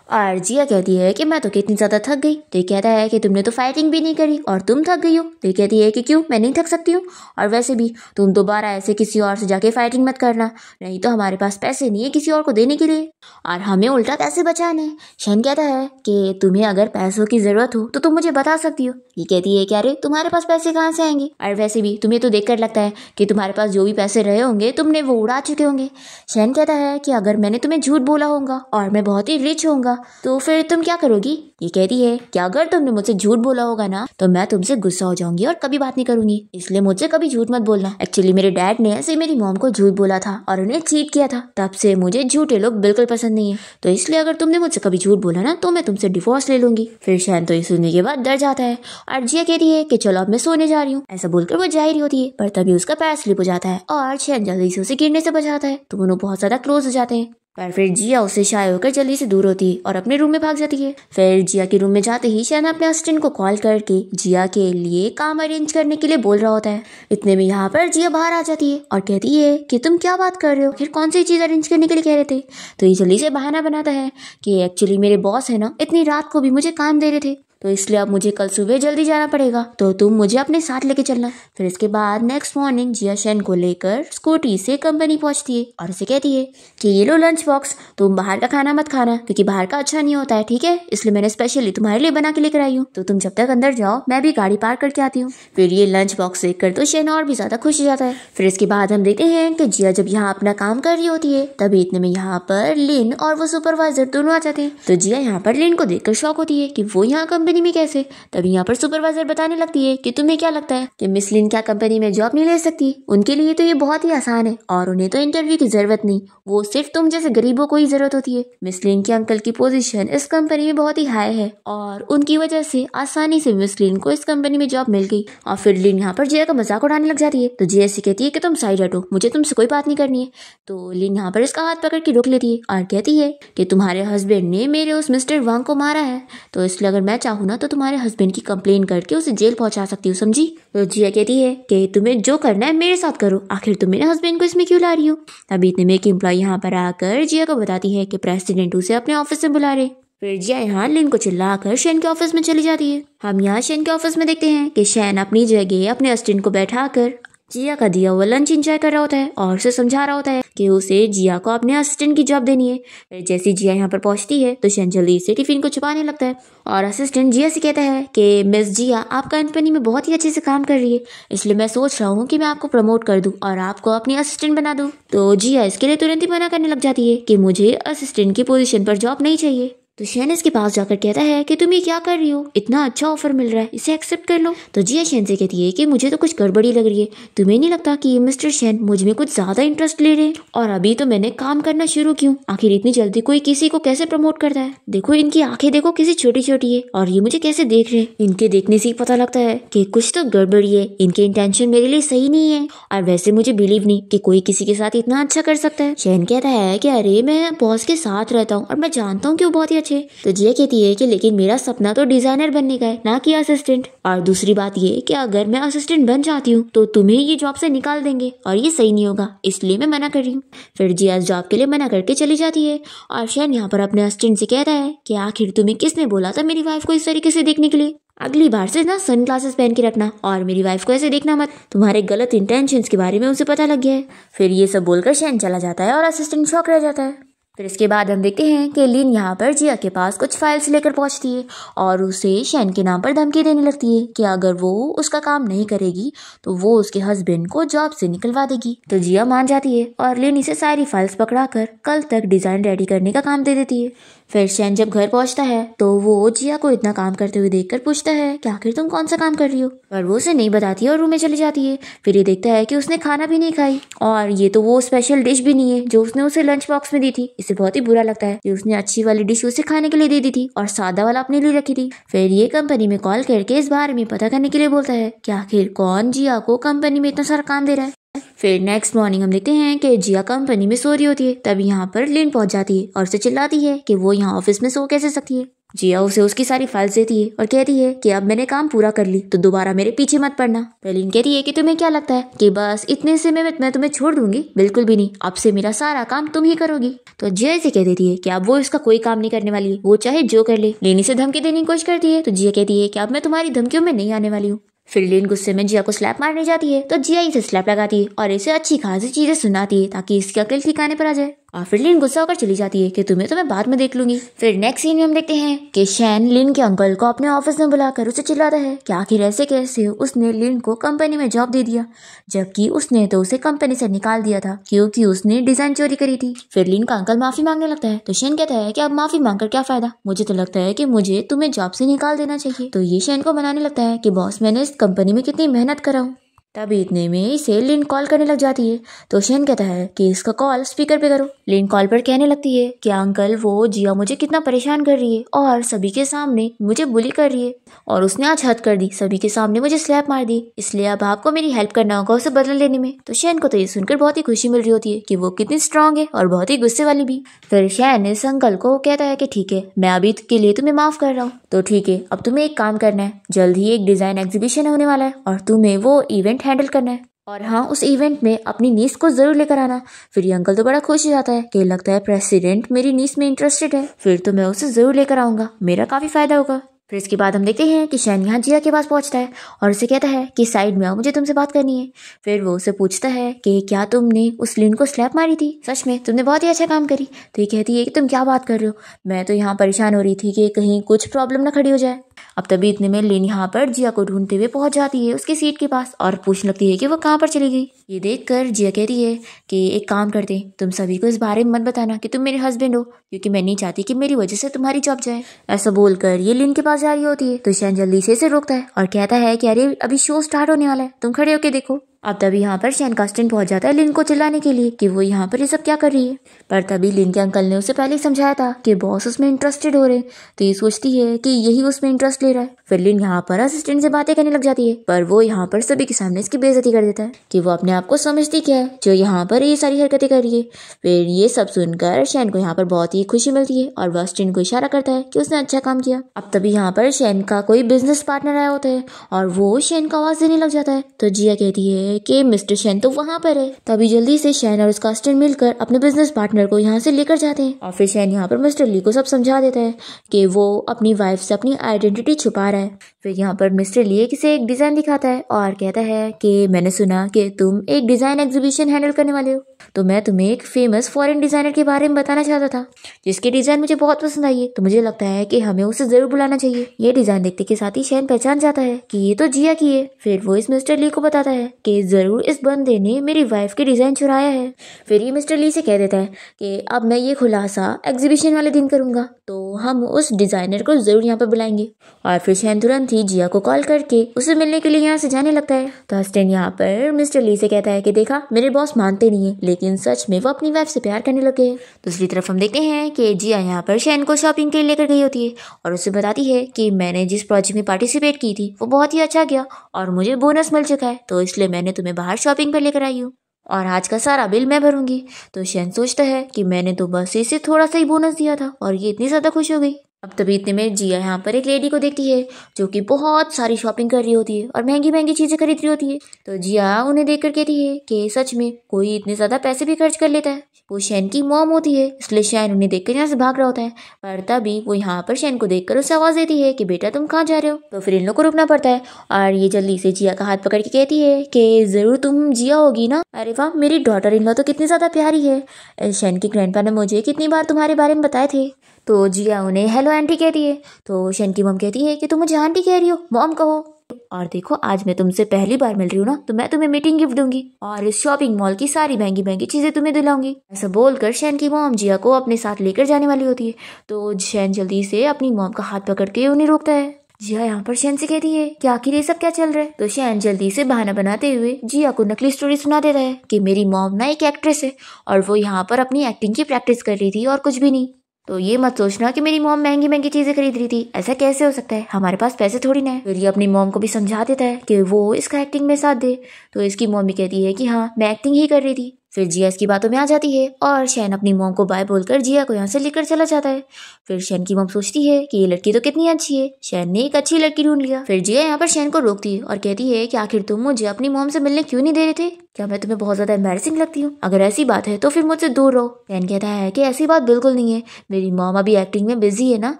और जिया कहती है कि मैं तो कितनी ज्यादा थक गई। तो ये कहता है कि तुमने तो फाइटिंग भी नहीं करी और तुम थक गई हो। तो ये कहती है कि क्यों, मैं नहीं थक सकती हूँ, और वैसे भी तुम दोबारा ऐसे किसी और से जाके फाइटिंग मत करना, नहीं तो हमारे पास पैसे नहीं है किसी और को देने के लिए और हमें उल्टा पैसे बचाने। शैन कहता है कि तुम्हें अगर पैसों की जरूरत हो तो तुम मुझे बता सकती हो। ये कहती है कि अरे तुम्हारे पास पैसे कहाँ से आएंगे, और वैसे भी तुम्हें तो देखकर लगता है कि तुम्हारे पास जो भी पैसे रहे होंगे तुमने वो उड़ा चुके होंगे। शैन कहता है कि अगर मैंने तुम्हें झूठ बोला होगा और मैं बहुत ही रिच होऊंगा तो फिर तुम क्या करोगी। ये कहती है कि अगर तुमने मुझसे झूठ बोला होगा ना तो मैं तुमसे गुस्सा हो जाऊंगी और कभी बात नहीं करूंगी, इसलिए मुझसे कभी झूठ मत बोलना। एक्चुअली मेरे डैड ने ऐसे मेरी मॉम को झूठ बोला था और उन्हें चीट किया था, तब से मुझे झूठे लोग बिल्कुल पसंद नहीं है, तो इसलिए अगर तुमने मुझसे कभी झूठ बोला ना तो मैं तुमसे डिवोर्स ले लूंगी। फिर शैन तो ये सुनने के बाद डर जाता है और जिया कहती है कि चलो अब मैं सोने जा रही हूँ। ऐसा बोलकर वो जा ही रही होती है, पर तभी उसका पैर स्लिप हो जाता है और शैन जल्दी से उसे गिरने से बचाता है, तो दोनों बहुत ज्यादा क्लोज हो जाते हैं। पर फिर जिया उससे शाय होकर जल्दी से दूर होती है और अपने रूम में भाग जाती है। फिर जिया के रूम में जाते ही शैन अपने असिस्टेंट को कॉल करके जिया के लिए काम अरेंज करने के लिए बोल रहा होता है। इतने में यहाँ पर जिया बाहर आ जाती है और कहती है कि तुम क्या बात कर रहे हो, फिर कौन सी चीज अरेंज करने के लिए कह रहे थे। तो ये जल्दी से बहाना बनाता है कि एक्चुअली मेरे बॉस है ना, इतनी रात को भी मुझे काम दे रहे थे, तो इसलिए अब मुझे कल सुबह जल्दी जाना पड़ेगा, तो तुम मुझे अपने साथ लेके चलना। फिर इसके बाद नेक्स्ट मॉर्निंग जिया शैन को लेकर स्कूटी से कंपनी पहुंचती है और उसे कहती है कि ये लो लंच बॉक्स, तुम बाहर का खाना मत खाना क्योंकि बाहर का अच्छा नहीं होता है, ठीक है, इसलिए मैंने स्पेशली तुम्हारे लिए बना के लेकर आई हूँ, तो तुम जब तक अंदर जाओ मैं भी गाड़ी पार्क करके आती हूँ। फिर ये लंच बॉक्स देख कर तो शैन और भी ज्यादा खुश हो जाता है। फिर इसके बाद हम देखते हैं कि जिया जब यहाँ अपना काम कर रही होती है तभी इतने में यहाँ पर लिन और वो सुपरवाइजर दोनों आ जाते हैं। तो जिया यहाँ पर लिन को देखकर शॉक होती है कि वो यहाँ कंपनी में कैसे। तभी यहाँ पर सुपरवाइजर बताने लगती है कि तुम्हें क्या लगता है कि मिस लिन क्या कंपनी में जॉब नहीं ले सकती, उनके लिए तो ये बहुत ही आसान है और उन्हें तो इंटरव्यू की जरूरत नहीं, वो सिर्फ तुम जैसे गरीबों को ही जरूरत होती है। मिस लिन के अंकल की पोजीशन इस कंपनी में बहुत ही हाई है और उनकी वजह से आसानी से मिस लिन को इस कंपनी में जॉब मिल गई। और फिर लिन यहाँ पर जिया का मजाक उड़ाने लग जाती है। तो जिया से कहती है कि तुम साइड हटो, मुझे तुमसे कोई बात नहीं करनी है। तो लिन यहाँ पर इसका हाथ पकड़ के रोक लेती है और कहती है कि तुम्हारे हस्बैंड ने मेरे उस मिस्टर वांग को मारा है, तो इसलिए अगर मैं चाहूँ ना तो तुम्हारे हस्बैंड की कंप्लेन करके उसे जेल पहुंचा सकती हूँ, समझी। तो जिया कहती है कि तुम्हें जो करना है मेरे साथ करो, आखिर तुम मेरे हस्बैंड को इसमें क्यों ला रही हो। तभी इतने में एक एम्प्लॉय यहाँ पर आकर जिया को बताती है कि प्रेसिडेंट उसे अपने ऑफिस में बुला रहे। फिर जिया यहाँ लिन को चिल्लाकर शैन के ऑफिस में चली जाती है। हम यहाँ शैन के ऑफिस में देखते हैं कि शैन अपनी जगह अपने असिस्टेंट को बैठाकर जिया का दिया हुआ लंच एंजॉय कर रहा होता है और उसे समझा रहा होता है कि उसे जिया को अपने असिस्टेंट की जॉब देनी है। फिर जैसी जिया यहाँ पर पहुंचती है तो शैन जल्दी से टिफिन को छुपाने लगता है और असिस्टेंट जिया से कहता है कि मिस जिया आप कंपनी में बहुत ही अच्छे से काम कर रही है, इसलिए मैं सोच रहा हूँ कि मैं आपको प्रमोट कर दूं और आपको अपनी असिस्टेंट बना दूं। तो जिया इसके लिए तुरंत ही मना करने लग जाती है कि मुझे असिस्टेंट की पोजीशन पर जॉब नहीं चाहिए। तो शैन इसके पास जाकर कहता है कि तुम ये क्या कर रही हो, इतना अच्छा ऑफर मिल रहा है, इसे एक्सेप्ट कर लो। तो जिया शैन से कहती है कि मुझे तो कुछ गड़बड़ी लग रही है, तुम्हें नहीं लगता कि ये मिस्टर शैन मुझ में कुछ ज्यादा इंटरेस्ट ले रहे हैं, और अभी तो मैंने काम करना शुरू क्यों, आखिर इतनी जल्दी कोई किसी को कैसे प्रमोट करता है। देखो इनकी आंखें देखो किसी छोटी छोटी है और ये मुझे कैसे देख रहे हैं, इनके देखने से ही पता लगता है कि कुछ तो गड़बड़ी है, इनके इंटेंशन मेरे लिए सही नहीं है, और वैसे मुझे बिलीव नहीं कि कोई किसी के साथ इतना अच्छा कर सकता है। शैन कहता है कि अरे मैं बॉस के साथ रहता हूँ और मैं जानता हूँ कि वो बहुत ही अच्छे। तो जिया कहती है कि लेकिन मेरा सपना तो डिजाइनर बनने का है, ना कि असिस्टेंट। और दूसरी बात ये कि अगर मैं असिस्टेंट बन जाती हूँ तो तुम्हें ये जॉब से निकाल देंगे और ये सही नहीं होगा, इसलिए मैं मना कर रही हूँ। फिर जिया जॉब के लिए मना करके चली जाती है और शैन यहाँ पर अपने असिस्टेंट से कहता है कि आखिर तुम्हें किसने बोला था मेरी वाइफ को इस तरीके से देखने के लिए? अगली बार से ना सन ग्लासेस पहन के रखना और मेरी वाइफ को ऐसे देखना मत। तुम्हारे गलत इंटेंशंस के बारे में उसे पता लग गया है। फिर ये सब बोलकर शैन चला जाता है और असिस्टेंट शॉक रह जाता है। फिर इसके बाद हम देखते हैं कि लिन यहाँ पर जिया के पास कुछ फाइल्स लेकर पहुंचती है और उसे शैन के नाम पर धमकी देने लगती है कि अगर वो उसका काम नहीं करेगी तो वो उसके हस्बैंड को जॉब से निकलवा देगी। तो जिया मान जाती है और लिन इसे सारी फाइल्स पकड़ाकर कल तक डिजाइन रेडी करने का काम दे देती है। फिर शैन जब घर पहुंचता है तो वो जिया को इतना काम करते हुए देखकर पूछता है कि आखिर तुम कौन सा काम कर रही हो, पर वो उसे नहीं बताती है और रूम में चली जाती है। फिर ये देखता है कि उसने खाना भी नहीं खाई और ये तो वो स्पेशल डिश भी नहीं है जो उसने उसे लंच बॉक्स में दी थी। इसे बहुत ही बुरा लगता है कि उसने अच्छी वाली डिश उसे खाने के लिए दे दी थी और सादा वाला अपने लिए रखी थी। फिर ये कंपनी में कॉल करके इस बारे में पता करने के लिए बोलता है कि आखिर कौन जिया को कंपनी में इतना सारा काम दे रहा है। फिर नेक्स्ट मॉर्निंग हम देखते हैं कि जिया कंपनी में सो रही होती है। तभी यहाँ पर लिन पहुंच जाती है और उसे चिल्लाती है कि वो यहाँ ऑफिस में सो कैसे सकती है। जिया उसे उसकी सारी फाइल्स देती है और कहती है कि अब मैंने काम पूरा कर ली तो दोबारा मेरे पीछे मत पड़ना। फिर लिन कहती है कि तुम्हें क्या लगता है कि बस इतने से मैं तुम्हें छोड़ दूंगी? बिल्कुल भी नहीं, अब से मेरा सारा काम तुम ही करोगी। तो जिया इसे कह देती है कि अब वो इसका कोई काम नहीं करने वाली है, वो चाहे जो कर ले। लिन इसे धमकी देने की कोशिश करती है तो जिया कहती है कि अब मैं तुम्हारी धमकियों में नहीं आने वाली हूँ। फिर लिन गुस्से में जिया को स्लैप मारने जाती है तो जिया इसे स्लैप लगाती है और इसे अच्छी खासी चीजें सुनाती है ताकि इसकी अकल ठिकाने पर आ जाए। और फिर लिन गुस्सा होकर चली जाती है कि तुम्हें तो मैं बाद में देख लूंगी। फिर नेक्स्ट सीन में हम देखते हैं कि शैन लिन के अंकल को अपने ऑफिस में बुलाकर उसे चिल्लाता है कि आखिर ऐसे कैसे उसने लिन को कंपनी में जॉब दे दिया, जबकि उसने तो उसे कंपनी से निकाल दिया था क्योंकि उसने डिजाइन चोरी करी थी। फिर लिन का अंकल माफी मांगने लगता है तो शैन कहता है कि अब माफी मांगकर क्या फायदा, मुझे तो लगता है कि मुझे तुम्हें जॉब से निकाल देना चाहिए। तो ये शैन को मनाने लगता है कि बॉस मैंने इस कंपनी में कितनी मेहनत करा हूँ। तभी इतने में इसे लिन कॉल करने लग जाती है तो शैन कहता है कि इसका कॉल स्पीकर पे करो। लिन कॉल पर कहने लगती है कि अंकल वो जिया मुझे कितना परेशान कर रही है और सभी के सामने मुझे बुली कर रही है और उसने आज हद कर दी, सभी के सामने मुझे स्लैप मार दी, इसलिए अब आपको मेरी हेल्प करना होगा उसे बदला लेने में। तो शैन को तो ये सुनकर बहुत ही खुशी मिल रही होती है कि वो कितनी स्ट्रांग है और बहुत ही गुस्से वाली भी। फिर शैन इस अंकल को कहता है कि ठीक है मैं अभी के लिए तुम्हें माफ कर रहा हूँ, तो ठीक है अब तुम्हें एक काम करना है, जल्द ही एक डिजाइन एग्जीबिशन होने वाला है और तुम्हें वो इवेंट हैंडल करना है और हाँ उस इवेंट में अपनी नीस को जरूर लेकर आना। फिर ये अंकल तो बड़ा खुश हो जाता है कि लगता है प्रेसिडेंट मेरी नीस में इंटरेस्टेड है, फिर तो मैं उसे जरूर लेकर आऊंगा, मेरा काफी फायदा होगा। फिर इसके बाद हम देखते हैं कि शैन यहाँ जिया के पास पहुंचता है और उसे कहता है कि साइड में आओ, मुझे तुमसे बात करनी है। फिर वो उसे पूछता है कि क्या तुमने उस लिन को स्लैप मारी थी? सच में तुमने बहुत ही अच्छा काम करी। तो ये कहती है कि तुम क्या बात कर रहे हो, मैं तो यहाँ परेशान हो रही थी कि कहीं कुछ प्रॉब्लम ना खड़ी हो जाए। अब तभी इतने में लिन यहाँ पर जिया को ढूंढते हुए पहुंच जाती है उसकी सीट के पास और पूछने लगती है कि वो कहाँ पर चली गई। ये देखकर जिया कहती है कि एक काम करते, तुम सभी को इस बारे में मत बताना कि तुम मेरे हस्बैंड हो, क्योंकि मैं नहीं चाहती कि मेरी वजह से तुम्हारी जॉब जाए। ऐसा बोलकर ये लिन के पास जा रही होती है तो शैन जल्दी से इसे रोकता है और कहता है कि अरे अभी शो स्टार्ट होने वाला है, तुम खड़े होके देखो। अब तभी यहाँ पर शैन का असिस्टेंट पहुंच जाता है लिन को चिल्लाने के लिए कि वो यहाँ पर ये सब क्या कर रही है, पर तभी लिन के अंकल ने उसे पहले ही समझाया था कि बॉस उसमें इंटरेस्टेड हो रहे, तो ये सोचती है कि यही उसमें इंटरेस्ट ले रहा है। फिर लिन यहाँ पर असिस्टेंट से बातें करने लग जाती है, पर वो यहाँ पर सभी के सामने इसकी बेइज्जती कर देता है कि वो अपने आप को समझती क्या है जो यहाँ पर ये सारी हरकतें कर रही है। फिर ये सब सुनकर शैन को यहाँ पर बहुत ही खुशी मिलती है और वह असिस्टेंट को इशारा करता है कि उसने अच्छा काम किया। अब तभी यहाँ पर शैन का कोई बिजनेस पार्टनर आया होता है और वो शैन को आवाज देने लग जाता है। तो जिया कहती है कि मिस्टर शैन तो वहाँ पर है। तभी जल्दी से शैन और उसका असिस्टेंट मिलकर अपने बिजनेस पार्टनर को यहाँ से लेकर जाते हैं और फिर शैन यहाँ पर मिस्टर ली को सब समझा देता है कि वो अपनी वाइफ से अपनी आइडेंटिटी छुपा रहा है। फिर यहाँ पर मिस्टर ली किसे एक डिजाइन दिखाता है और कहता है कि मैंने सुना कि तुम एक डिजाइन एग्जीबिशन हैंडल करने वाले हो, तो मैं तुम्हें एक फेमस फॉरेन डिजाइनर के बारे में बताना चाहता था जिसके डिजाइन मुझे बहुत पसंद आई है, तो मुझे लगता है कि हमें उसे जरूर बुलाना चाहिए। ये डिजाइन देखते के साथ ही शैन पहचान जाता है कि ये तो जिया की है। फिर वो इस मिस्टर ली को बताता है कि जरूर इस बंदे ने मेरी वाइफ के डिजाइन चुराया है। फिर ये मिस्टर ली से कह देता है कि अब मैं ये खुलासा एग्जीबिशन वाले दिन करूंगा, तो हम उस डिजाइनर को जरूर यहाँ पर बुलाएंगे। और फिर शैन तुरंत ही जिया को कॉल करके उसे मिलने के लिए यहाँ से जाने लगता है। तो असिस्टेंट यहाँ पर मिस्टर ली से कहता है कि देखा मेरे बॉस मानते नहीं है, लेकिन सच में वो अपनी वाइफ से प्यार करने लगे। दूसरी तरफ हम देखते हैं कि जिया यहाँ पर शैन को शॉपिंग के लिए लेकर गई होती है और उसे बताती है कि मैंने जिस प्रोजेक्ट में पार्टिसिपेट की थी वो बहुत ही अच्छा गया और मुझे बोनस मिल चुका है, तो इसलिए मैंने तुम्हें बाहर शॉपिंग पर लेकर आई हूँ। और आज का सारा बिल मैं भरूंगी। तो शैन सोचता है कि मैंने तो बस इसे थोड़ा सा ही बोनस दिया था और ये इतनी ज़्यादा खुश हो गई। अब तभी इतने में जिया यहाँ पर एक लेडी को देखती है जो कि बहुत सारी शॉपिंग कर रही होती है और महंगी महंगी चीज़ें खरीद रही होती है। तो जिया उन्हें देखकर कहती है कि सच में कोई इतने ज़्यादा पैसे भी खर्च कर लेता है। वो शैन की मॉम होती है, इसलिए शैन उन्हें देखकर यहाँ से भाग रहा होता है। पर तभी वो यहाँ पर शैन को देखकर उसे आवाज़ देती है कि बेटा तुम कहाँ जा रहे हो। तो फिर इन लोग को रुकना पड़ता है और ये जल्दी से जिया का हाथ पकड़ के कहती है कि ज़रूर तुम जिया होगी ना। अरे वाह, मेरी डॉटर इन लॉ तो कितनी ज़्यादा प्यारी है। शैन की ग्रैंडपा ने मुझे कितनी बार तुम्हारे बारे में बताए थे। तो जिया उन्हें हेलो आंटी कहती है। तो शैन की मॉम कहती है कि तुम मुझे आंटी कह रही हो, मॉम कहो। और देखो, आज मैं तुमसे पहली बार मिल रही हूँ ना, तो मैं तुम्हें मीटिंग गिफ्ट दूंगी और इस शॉपिंग मॉल की सारी महंगी महंगी चीजें तुम्हें दिलाऊंगी। ऐसा बोलकर शैन की मॉम जिया को अपने साथ लेकर जाने वाली होती है। तो शैन जल्दी से अपनी मॉम का हाथ पकड़ के उन्हें रोकता है। जिया यहाँ पर शैन से कहती है कि आखिर ये सब क्या चल रहा है। तो शैन जल्दी से बहाना बनाते हुए जिया को नकली स्टोरी सुना देता है कि मेरी मॉम ना एक एक्ट्रेस है और वो यहाँ पर अपनी एक्टिंग की प्रैक्टिस कर रही थी और कुछ भी नहीं। तो ये मत सोचना कि मेरी मॉम महंगी महंगी चीजें खरीद रही थी, ऐसा कैसे हो सकता है, हमारे पास पैसे थोड़ी ना है। फिर ये अपनी मॉम को भी समझा देता है कि वो इसका एक्टिंग में साथ दे। तो इसकी मॉम भी कहती है कि हाँ, मैं एक्टिंग ही कर रही थी। फिर जिया इसकी बातों में आ जाती है और शैन अपनी मॉम को बाय बोलकर जिया को यहाँ से लेकर चला जाता है। फिर शैन की मॉम सोचती है कि ये लड़की तो कितनी अच्छी है, शैन ने एक अच्छी लड़की ढूंढ लिया। फिर जिया यहाँ पर शैन को रोकती है और कहती है कि आखिर तुम मुझे अपनी मॉम से मिलने क्यों नहीं दे रहे थे, क्या मैं तुम्हें बहुत ज्यादा एम्बैरेसिंग लगती हूँ? अगर ऐसी बात है तो फिर मुझसे दूर रहो। शैन कहता है कि ऐसी बात बिल्कुल नहीं है, मेरी मॉम अभी एक्टिंग में बिजी है ना,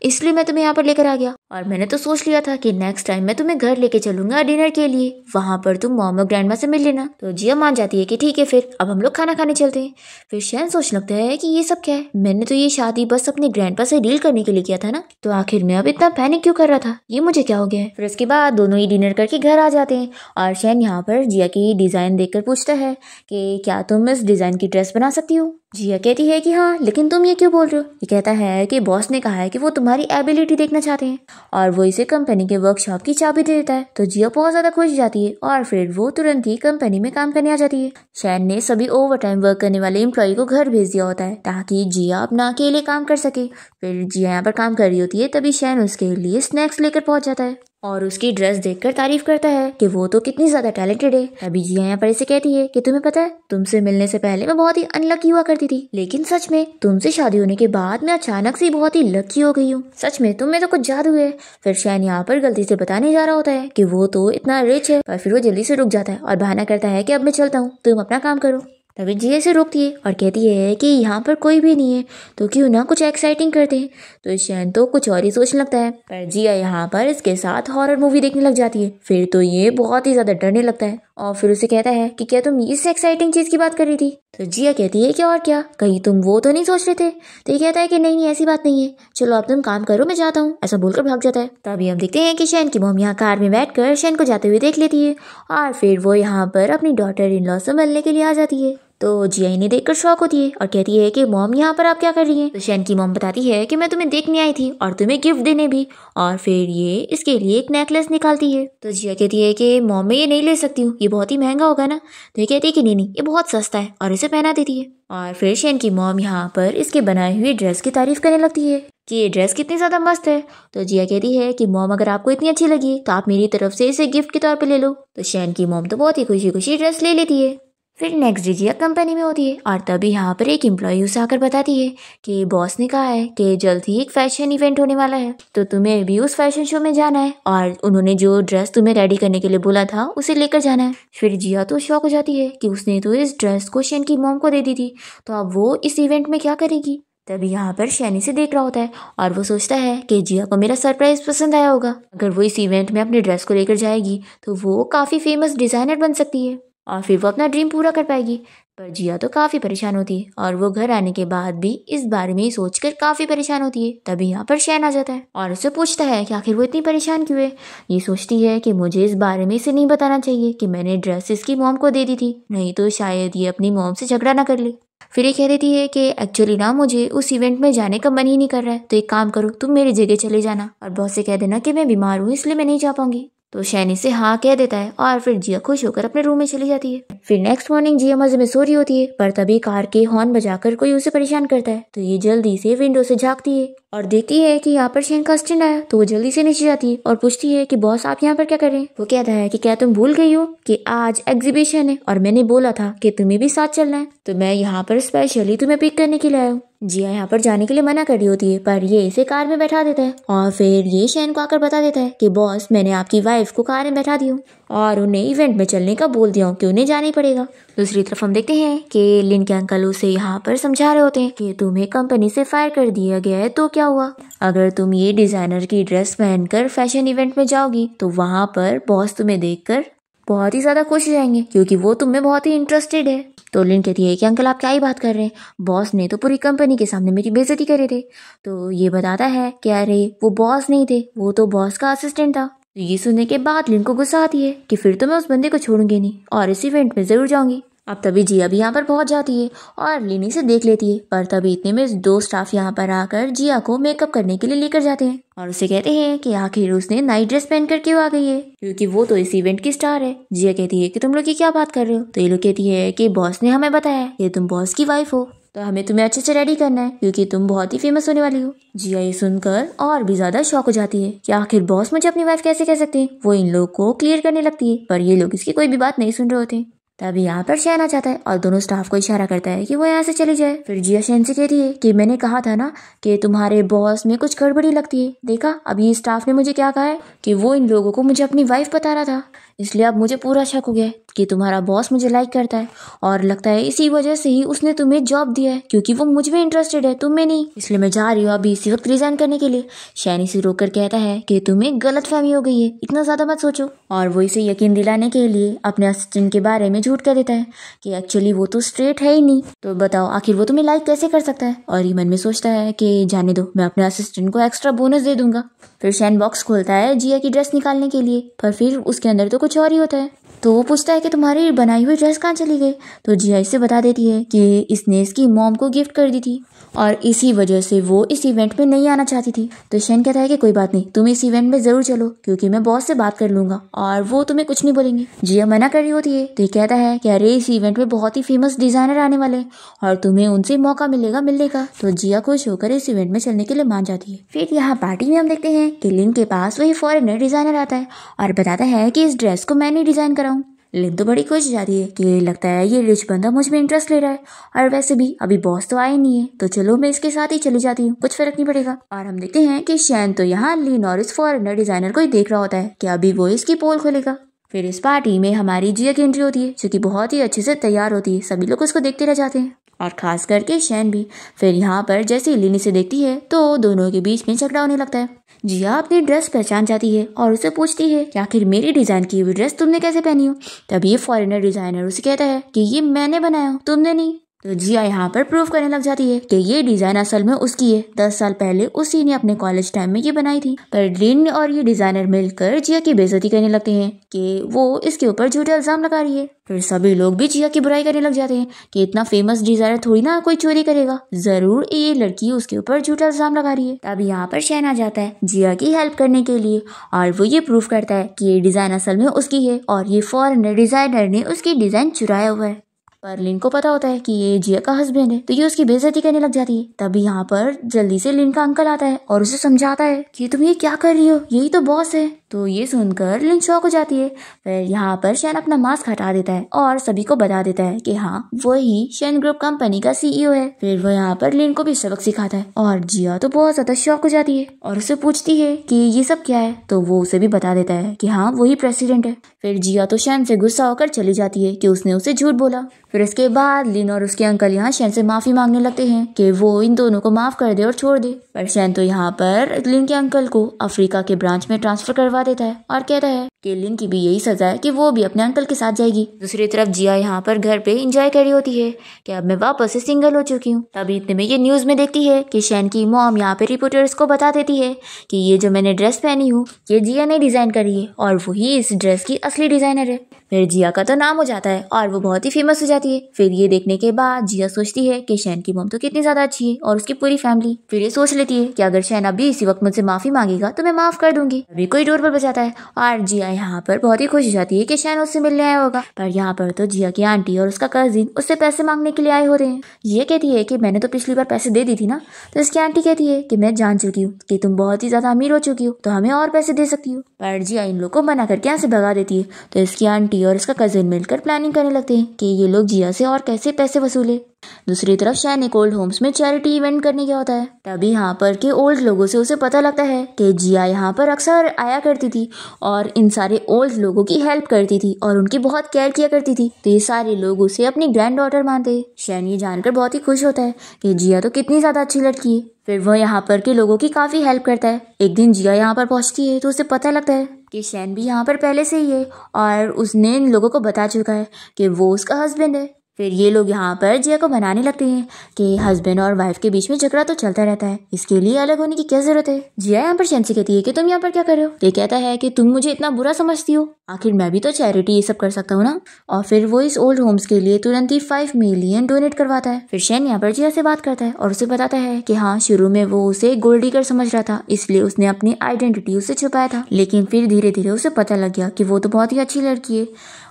इसलिए मैं तुम्हें यहाँ पर लेकर आ गया और मैंने तो सोच लिया था कि नेक्स्ट टाइम मैं तुम्हें घर लेके चलूंगा डिनर के लिए, वहां पर तुम मॉम और ग्रैंडमा से मिल लेना। तो जिया मान जाती है कि ठीक है, फिर अब हम लोग खाना खाने चलते हैं। फिर शैन सोचने लगता है कि ये सब क्या है, मैंने तो ये शादी बस अपने ग्रैंडपा से डील करने के लिए किया था ना, तो आखिर मैं अब इतना पैनिक क्यों कर रहा था, ये मुझे क्या हो गया है। फिर उसके बाद दोनों ही डिनर करके घर आ जाते हैं और शैन यहाँ पर जिया की डिजाइन देखकर पूछता है कि क्या तुम इस डिजाइन की ड्रेस बना सकती हो। जिया कहती है कि हाँ, लेकिन तुम ये क्यों बोल रहे हो। ये कहता है कि बॉस ने कहा है कि वो तुम्हारी एबिलिटी देखना चाहते हैं और वो इसे कंपनी के वर्कशॉप की चाबी दे देता है। तो जिया बहुत ज्यादा खुश जाती है और फिर वो तुरंत ही कंपनी में काम करने आ जाती है। शैन ने सभी ओवर टाइम वर्क करने वाले एम्प्लॉय को घर भेज दिया होता है ताकि जिया अपना अकेले काम कर सके। फिर जिया यहाँ पर काम कर रही होती है, तभी शैन उसके लिए स्नैक्स लेकर पहुंच जाता है और उसकी ड्रेस देखकर तारीफ करता है कि वो तो कितनी ज्यादा टैलेंटेड है। अभी जिया यहाँ पर इसे कहती है कि तुम्हें पता है, तुमसे मिलने से पहले मैं बहुत ही अनलकी हुआ करती थी, लेकिन सच में तुमसे शादी होने के बाद मैं अचानक से बहुत ही लकी हो गई हूँ। सच में तुम में तो कुछ जादू है। फिर शैन यहाँ पर गलती से बताने जा रहा होता है कि वो तो इतना रिच है, पर फिर वो जल्दी से रुक जाता है और बहाना करता है कि अब मैं चलता हूँ, तुम अपना काम करो। तभी जिया से रोकती है और कहती है कि यहाँ पर कोई भी नहीं है, तो क्यों ना कुछ एक्साइटिंग करते हैं। तो शैन तो कुछ और ही सोचने लगता है, पर जिया यहाँ पर इसके साथ हॉरर मूवी देखने लग जाती है। फिर तो ये बहुत ही ज्यादा डरने लगता है और फिर उसे कहता है कि क्या तुम इस एक्साइटिंग चीज की बात कर रही थी। तो जिया कहती है कि और क्या, कहीं तुम वो तो नहीं सोच रहे थे। तो ये कहता है कि नहीं नहीं, ऐसी बात नहीं है, चलो अब तुम काम करो, मैं जाता हूँ, ऐसा बोलकर भाग जाता है। तभी हम देखते हैं कि शैन की मॉम यहाँ कार में बैठकर शैन को जाते हुए देख लेती है और फिर वो यहाँ पर अपनी डॉटर इन लॉ से मिलने के लिए आ जाती है। तो जिया इन्हें देखकर शॉक होती है और कहती है कि मॉम यहाँ पर आप क्या कर रही हैं। तो शैन की मॉम बताती है कि मैं तुम्हें देखने आई थी और तुम्हें गिफ्ट देने भी, और फिर ये इसके लिए एक नेकलेस निकालती है। तो जिया कहती है कि मॉम मैं ये नहीं ले सकती हूँ, ये बहुत ही महंगा होगा ना। तो ये कहती है कि नहीं नहीं, ये बहुत सस्ता है, और इसे पहना देती है। और फिर शैन की मॉम यहाँ पर इसके बनाई हुई ड्रेस की तारीफ करने लगती है कि ये ड्रेस कितनी ज्यादा मस्त है। तो जिया कहती है कि मॉम अगर आपको इतनी अच्छी लगी तो आप मेरी तरफ से इसे गिफ्ट के तौर पे ले लो। तो शैन की मॉम तो बहुत ही खुशी खुशी ड्रेस ले लेती है। फिर नेक्स्ट डे जिया कंपनी में होती है और तभी यहाँ पर एक एम्प्लॉय उसे आकर बताती है कि बॉस ने कहा है कि जल्द ही एक फैशन इवेंट होने वाला है, तो तुम्हें भी उस फैशन शो में जाना है और उन्होंने जो ड्रेस तुम्हें रेडी करने के लिए बोला था उसे लेकर जाना है। फिर जिया तो शॉक हो जाती है कि उसने तो इस ड्रेस को शैन की मॉम को दे दी थी, तो अब वो इस इवेंट में क्या करेगी। तभी यहाँ पर शैन इसे देख रहा होता है और वो सोचता है कि जिया को मेरा सरप्राइज पसंद आया होगा, अगर वो इस इवेंट में अपनी ड्रेस को लेकर जाएगी तो वो काफी फेमस डिजाइनर बन सकती है और फिर वो अपना ड्रीम पूरा कर पाएगी। पर जिया तो काफी परेशान होती है और वो घर आने के बाद भी इस बारे में ही सोचकर काफी परेशान होती है। तभी यहाँ पर शैन आ जाता है और उससे पूछता है कि आखिर वो इतनी परेशान क्यों है। ये सोचती है कि मुझे इस बारे में इसे नहीं बताना चाहिए कि मैंने ड्रेस इसकी मॉम को दे दी थी, नहीं तो शायद ये अपनी मॉम से झगड़ा ना कर ले। फिर ये कह देती है कि एक्चुअली ना मुझे उस इवेंट में जाने का मन ही नहीं कर रहा है, तो एक काम करो, तुम मेरी जगह चले जाना और बॉस से कह देना कि मैं बीमार हूँ इसलिए मैं नहीं जा पाऊंगी। तो शैन इसे हाँ कह देता है और फिर जिया खुश होकर अपने रूम में चली जाती है। फिर नेक्स्ट मॉर्निंग जिया मजे में सो रही होती है, पर तभी कार के हॉर्न बजाकर कोई उसे परेशान करता है। तो ये जल्दी से विंडो से झांकती है और देखती है कि यहाँ पर शैन का असिस्टेंट आया। तो वो जल्दी से नीचे जाती है और पूछती है कि बॉस आप यहाँ पर क्या कर रहे हैं। वो कहता है कि क्या तुम भूल गई हो कि आज एग्जीबिशन है और मैंने बोला था कि तुम्हें भी साथ चलना है, तो मैं यहाँ पर स्पेशली तुम्हें पिक करने के लिए आया हूँ। जिया यहाँ पर जाने के लिए मना कर रही होती है, पर ये इसे कार में बैठा देता है और फिर ये शैन को आकर बता देता है कि बॉस मैंने आपकी वाइफ को कार में बैठा दी हूँ और उन्हें इवेंट में चलने का बोल दिया हूँ कि उन्हें जाना ही पड़ेगा। दूसरी तरफ हम देखते हैं कि लिन के अंकल उसे यहाँ पर समझा रहे होते हैं कि तुम्हें कंपनी से फायर कर दिया गया है तो क्या हुआ, अगर तुम ये डिजाइनर की ड्रेस पहनकर फैशन इवेंट में जाओगी तो वहाँ पर बॉस तुम्हें देखकर बहुत ही ज्यादा खुश हो जाएंगे क्योंकि वो तुम्हें बहुत ही इंटरेस्टेड है। तो लिन कहती है कि अंकल आप क्या ही बात कर रहे हैं, बॉस ने तो पूरी कंपनी के सामने मेरी बेइज्जती करे थे। तो ये बताता है कि अरे वो बॉस नहीं थे, वो तो बॉस का असिस्टेंट था। तो ये सुनने के बाद लिन को गुस्सा आती है कि फिर तो मैं उस बंदे को छोड़ूंगी नहीं और इस इवेंट में जरूर जाऊंगी। अब तभी जिया भी यहाँ पर पहुंच जाती है और लिनी से देख लेती है, पर तभी इतने में 2 स्टाफ यहाँ पर आकर जिया को मेकअप करने के लिए लेकर जाते हैं और उसे कहते हैं कि आखिर उसने नाइट ड्रेस पहन कर क्यों आ गई है, क्योंकि वो तो इस इवेंट की स्टार है। जिया कहती है कि तुम लोग की क्या बात कर रहे हो। तो ये लोग कहती है कि बॉस ने हमें बताया कि तुम बॉस की वाइफ हो, तो हमें तुम्हें अच्छे से रेडी करना है क्योंकि तुम बहुत ही फेमस होने वाली हो। जिया ये सुनकर और भी ज्यादा शॉक हो जाती है कि आखिर बॉस मुझे अपनी वाइफ कैसे कह सकते हैं। वो इन लोग को क्लियर करने लगती है, पर ये लोग इसकी कोई भी बात नहीं सुन रहे होते। तभी यहाँ पर शैन आ जाता है और दोनों स्टाफ को इशारा करता है कि वो यहाँ से चली जाए। फिर जिया शैन से कहती है कि मैंने कहा था ना कि तुम्हारे बॉस में कुछ गड़बड़ी लगती है, देखा अब ये स्टाफ ने मुझे क्या कहा है कि वो इन लोगों को मुझे अपनी वाइफ बता रहा था, इसलिए अब मुझे पूरा शक हो गया है कि तुम्हारा बॉस मुझे लाइक करता है और लगता है इसी वजह से ही उसने तुम्हें जॉब दिया है क्योंकि वो मुझ में इंटरेस्टेड है, तुम में नहीं। इसलिए मैं जा रही हूँ अभी इसी वक्त रिजाइन करने के लिए। शैनी से रोककर कहता है कि तुम्हें गलतफहमी हो गई है, इतना ज्यादा मत सोचो। और वो इसे यकीन दिलाने के लिए अपने असिस्टेंट के बारे में झूठ कह देता है कि एक्चुअली वो तो स्ट्रेट है ही नहीं, तो बताओ आखिर वो तुम्हें लाइक कैसे कर सकता है। और ये मन में सोचता है कि जाने दो, मैं अपने असिस्टेंट को एक्स्ट्रा बोनस दे दूंगा। फिर शैन बॉक्स खोलता है जिया की ड्रेस निकालने के लिए, पर फिर उसके अंदर तो कुछ और ही होता है। तो वो पूछता है कि तुम्हारी बनाई हुई ड्रेस कहाँ चली गई। तो जिया इसे बता देती है कि इसने इसकी मॉम को गिफ्ट कर दी थी और इसी वजह से वो इस इवेंट में नहीं आना चाहती थी। तो शैन कहता है कि कोई बात नहीं, तुम इस इवेंट में जरूर चलो क्योंकि मैं बॉस से बात कर लूंगा और वो तुम्हें कुछ नहीं बोलेंगे। जिया मना कर रही होती है तो ये कहता है कि अरे इस इवेंट में बहुत ही फेमस डिजाइनर आने वाले हैं और तुम्हें उनसे मौका मिलेगा मिलने का। तो जिया खुश होकर इस इवेंट में चलने के लिए मान जाती है। फिर यहाँ पार्टी में हम देखते हैं कि लिन के पास वही फॉरेनर डिजाइनर आता है और बताता है कि इस ड्रेस को मैंने डिजाइन कराऊं। लिन तो बड़ी खुश जाती है कि लगता है ये रिच बंदा मुझ में इंटरेस्ट ले रहा है और वैसे भी अभी बॉस तो आए नहीं है, तो चलो मैं इसके साथ ही चली जाती हूँ, कुछ फर्क नहीं पड़ेगा। और हम देखते हैं कि शैन तो यहाँ लिन और इस फॉरेनर डिजाइनर को ही देख रहा होता है कि अभी वो इसकी पोल खोलेगा। फिर इस पार्टी में हमारी जिया की एंट्री होती है जो कि बहुत ही अच्छे से तैयार होती है, सभी लोग उसको देखते रह जाते हैं और खास करके शैन भी। फिर यहाँ पर जैसे ही लिन इसे देखती है तो दोनों के बीच में झगड़ा होने लगता है। जिया अपनी ड्रेस पहचान जाती है और उसे पूछती है कि आखिर मेरी डिजाइन की हुई ड्रेस तुमने कैसे पहनी हो। तभी ये फॉरेनर डिजाइनर उसे कहता है कि ये मैंने बनाया हूँ, तुमने नहीं। तो जिया यहाँ पर प्रूव करने लग जाती है कि ये डिजाइन असल में उसकी है, 10 साल पहले उसी ने अपने कॉलेज टाइम में ये बनाई थी। पर लिन और ये डिजाइनर मिलकर जिया की बेइज्जती करने लगते हैं कि वो इसके ऊपर झूठे इल्जाम लगा रही है। फिर सभी लोग भी जिया की बुराई करने लग जाते हैं कि इतना फेमस डिजाइनर थोड़ी ना कोई चोरी करेगा, जरूर ये लड़की उसके ऊपर झूठा इल्जाम लगा रही है। तब यहाँ पर शैन आ जाता है जिया की हेल्प करने के लिए और वो ये प्रूव करता है कि ये डिजाइन असल में उसकी है और ये फॉरेनर डिजाइनर ने उसकी डिजाइन चुराया हुआ है। पर लिन को पता होता है कि ये जिया का हस्बैंड है, तो ये उसकी बेइज्जती करने लग जाती है। तभी यहाँ पर जल्दी से लिन का अंकल आता है और उसे समझाता है कि तुम ये क्या कर रही हो, यही तो बॉस है। तो ये सुनकर लिन शॉक हो जाती है। फिर यहाँ पर शैन अपना मास्क हटा देता है और सभी को बता देता है कि हाँ वही शैन ग्रुप कंपनी का CEO है। फिर वो यहाँ पर लिन को भी सबक सिखाता है और जिया तो बहुत ज्यादा शॉक हो जाती है और उसे पूछती है कि ये सब क्या है। तो वो उसे भी बता देता है कि हाँ वही प्रेसिडेंट है। फिर जिया तो शैन से गुस्सा होकर चली जाती है कि उसने उसे झूठ बोला। फिर इसके बाद लिन और उसके अंकल यहाँ शैन से माफी मांगने लगते हैं कि वो इन दोनों को माफ कर दे और छोड़ दे। पर शैन तो यहाँ पर लिन के अंकल को अफ्रीका के ब्रांच में ट्रांसफर करवा देता है और कहता है कि लिन की भी यही सजा है कि वो भी अपने अंकल के साथ जाएगी। दूसरी तरफ जिया यहाँ पर घर पे एंजॉय कर रही होती है कि अब मैं वापस से सिंगल हो चुकी हूँ। तभी इतने में ये न्यूज में देखती है कि शैन की मॉम यहाँ पे रिपोर्टर्स को बता देती है कि ये जो मैंने ड्रेस पहनी हूँ ये जिया ने डिजाइन करी है और वही इस ड्रेस की असली डिजाइनर है। फिर जिया का तो नाम हो जाता है और वो बहुत ही फेमस हो जाती है। फिर ये देखने के बाद जिया सोचती है कि शैन की मॉम तो कितनी ज्यादा अच्छी है और उसकी पूरी फैमिली। फिर ये सोच लेती है कि अगर शैन अभी इसी वक्त मुझसे माफी मांगेगा तो मैं माफ कर दूंगी। अभी कोई डोर पर बजाता है और जिया यहाँ पर बहुत ही खुश हो जाती है कि शैन उससे मिलने आया होगा, पर यहाँ पर तो जिया की आंटी और उसका कजिन उससे पैसे मांगने के लिए आए होते हैं। जिया कहती है कि मैंने तो पिछली बार पैसे दे दी थी ना। तो इसकी आंटी कहती है कि मैं जान चुकी हूँ कि तुम बहुत ही ज्यादा अमीर हो चुकी हो, तो हमें और पैसे दे सकती हो। पर जिया इन लोग को मना करके यहाँ से भगा देती है। तो इसकी आंटी और इसका कजिन मिलकर प्लानिंग करने लगते हैं कि ये लोग जिया से और कैसे पैसे वसूले। दूसरी तरफ शैन एक ओल्ड होम्स में चैरिटी इवेंट करने गया होता है। तभी यहाँ पर के ओल्ड लोगों से उसे पता लगता है कि जिया यहाँ पर अक्सर आया करती थी और इन सारे ओल्ड लोगों की हेल्प करती थी और उनकी बहुत केयर किया करती थी। तो ये सारे लोग उसे अपनी ग्रैंड डॉटर मानते हैं। शैन ये जानकर बहुत ही खुश होता है कि जिया तो कितनी ज्यादा अच्छी लड़की है। फिर वह यहाँ पर के लोगों की काफी हेल्प करता है। एक दिन जिया यहाँ पर पहुंचती है तो उसे पता लगता है कि शैन भी यहाँ पर पहले से ही है और उसने इन लोगों को बता चुका है कि वो उसका हस्बैंड है। फिर ये लोग यहाँ पर जिया को मनाने लगते हैं कि हस्बैंड और वाइफ के बीच में झगड़ा तो चलता रहता है, इसके लिए अलग होने की क्या जरूरत है। जिया यहाँ पर शैन से कहती है कि तुम यहाँ पर क्या कर रहे हो। ये कहता है कि तुम मुझे इतना बुरा समझती हो, आखिर मैं भी तो चैरिटी ये सब कर सकता हूँ ना। और फिर वो इस ओल्ड होम्स के लिए तुरंत ही 5 मिलियन डोनेट करवाता है। फिर शैन यहाँ पर जिया से बात करता है और उसे बताता है कि हाँ, शुरू में वो उसे गोल्ड डिगर समझ रहा था, इसलिए उसने अपनी आइडेंटिटी उससे छुपाया था, लेकिन फिर धीरे धीरे उसे पता लग गया कि वो तो बहुत ही अच्छी लड़की है।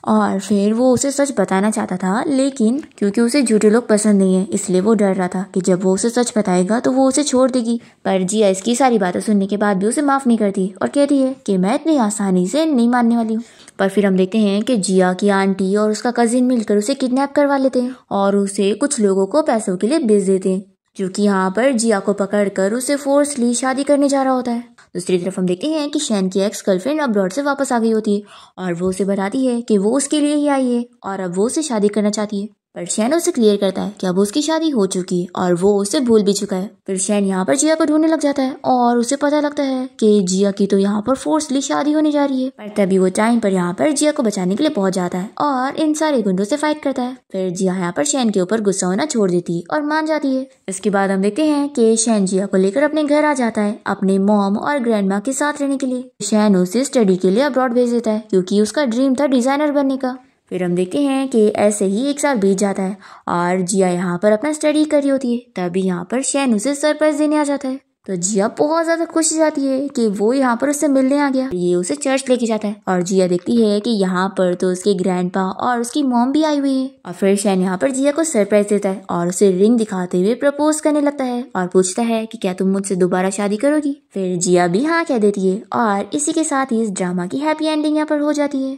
और फिर वो उसे सच बताना चाहता था, लेकिन क्योंकि उसे झूठे लोग पसंद नहीं है, इसलिए वो डर रहा था कि जब वो उसे सच बताएगा तो वो उसे छोड़ देगी। पर जिया इसकी सारी बातें सुनने के बाद भी उसे माफ नहीं करती और कहती है कि मैं इतनी आसानी से नहीं मानने वाली हूँ। पर फिर हम देखते हैं कि जिया की आंटी और उसका कजिन मिलकर उसे किडनैप करवा लेते हैं और उसे कुछ लोगों को पैसों के लिए बेच देते हैं, जो कि यहाँ पर जिया को पकड़कर उसे फोर्सली शादी करने जा रहा होता है। दूसरी तरफ हम देखते हैं कि शैन की एक्स गर्लफ्रेंड अब्रॉड से वापस आ गई होती है और वो उसे बताती है कि वो उसके लिए ही आई है और अब वो उसे शादी करना चाहती है। पर शैन उसे क्लियर करता है कि अब उसकी शादी हो चुकी है और वो उसे भूल भी चुका है। फिर शैन यहाँ पर जिया को ढूंढने लग जाता है और उसे पता लगता है कि जिया की तो यहाँ पर फोर्सली शादी होने जा रही है। पर तभी वो टाइम पर यहाँ पर जिया को बचाने के लिए पहुंच जाता है और इन सारे गुंडों से फाइट करता है। फिर जिया यहाँ पर शैन के ऊपर गुस्सा होना छोड़ देती है और मान जाती है। इसके बाद हम देखते हैं कि शैन जिया को लेकर अपने घर आ जाता है अपने मॉम और ग्रैंड माँ के साथ रहने के लिए। शैन उसे स्टडी के लिए अब्रॉड भेज देता है क्योंकि उसका ड्रीम था डिजाइनर बनने का। फिर हम देखते हैं कि ऐसे ही 1 साल बीत जाता है और जिया यहाँ पर अपना स्टडी कर रही होती है। तभी यहाँ पर शैन उसे सरप्राइज देने आ जाता है। तो जिया बहुत ज्यादा खुश हो जाती है कि वो यहाँ पर उससे मिलने आ गया। ये उसे चर्च लेके जाता है और जिया देखती है कि यहाँ पर तो उसके ग्रैंडपा और उसकी मॉम भी आई हुई है। और फिर शैन यहाँ पर जिया को सरप्राइज देता है और उसे रिंग दिखाते हुए प्रपोज करने लगता है और पूछता है कि क्या तुम मुझसे दोबारा शादी करोगी। फिर जिया भी हाँ कह देती है और इसी के साथ ही इस ड्रामा की हैप्पी एंडिंग यहाँ पर हो जाती है।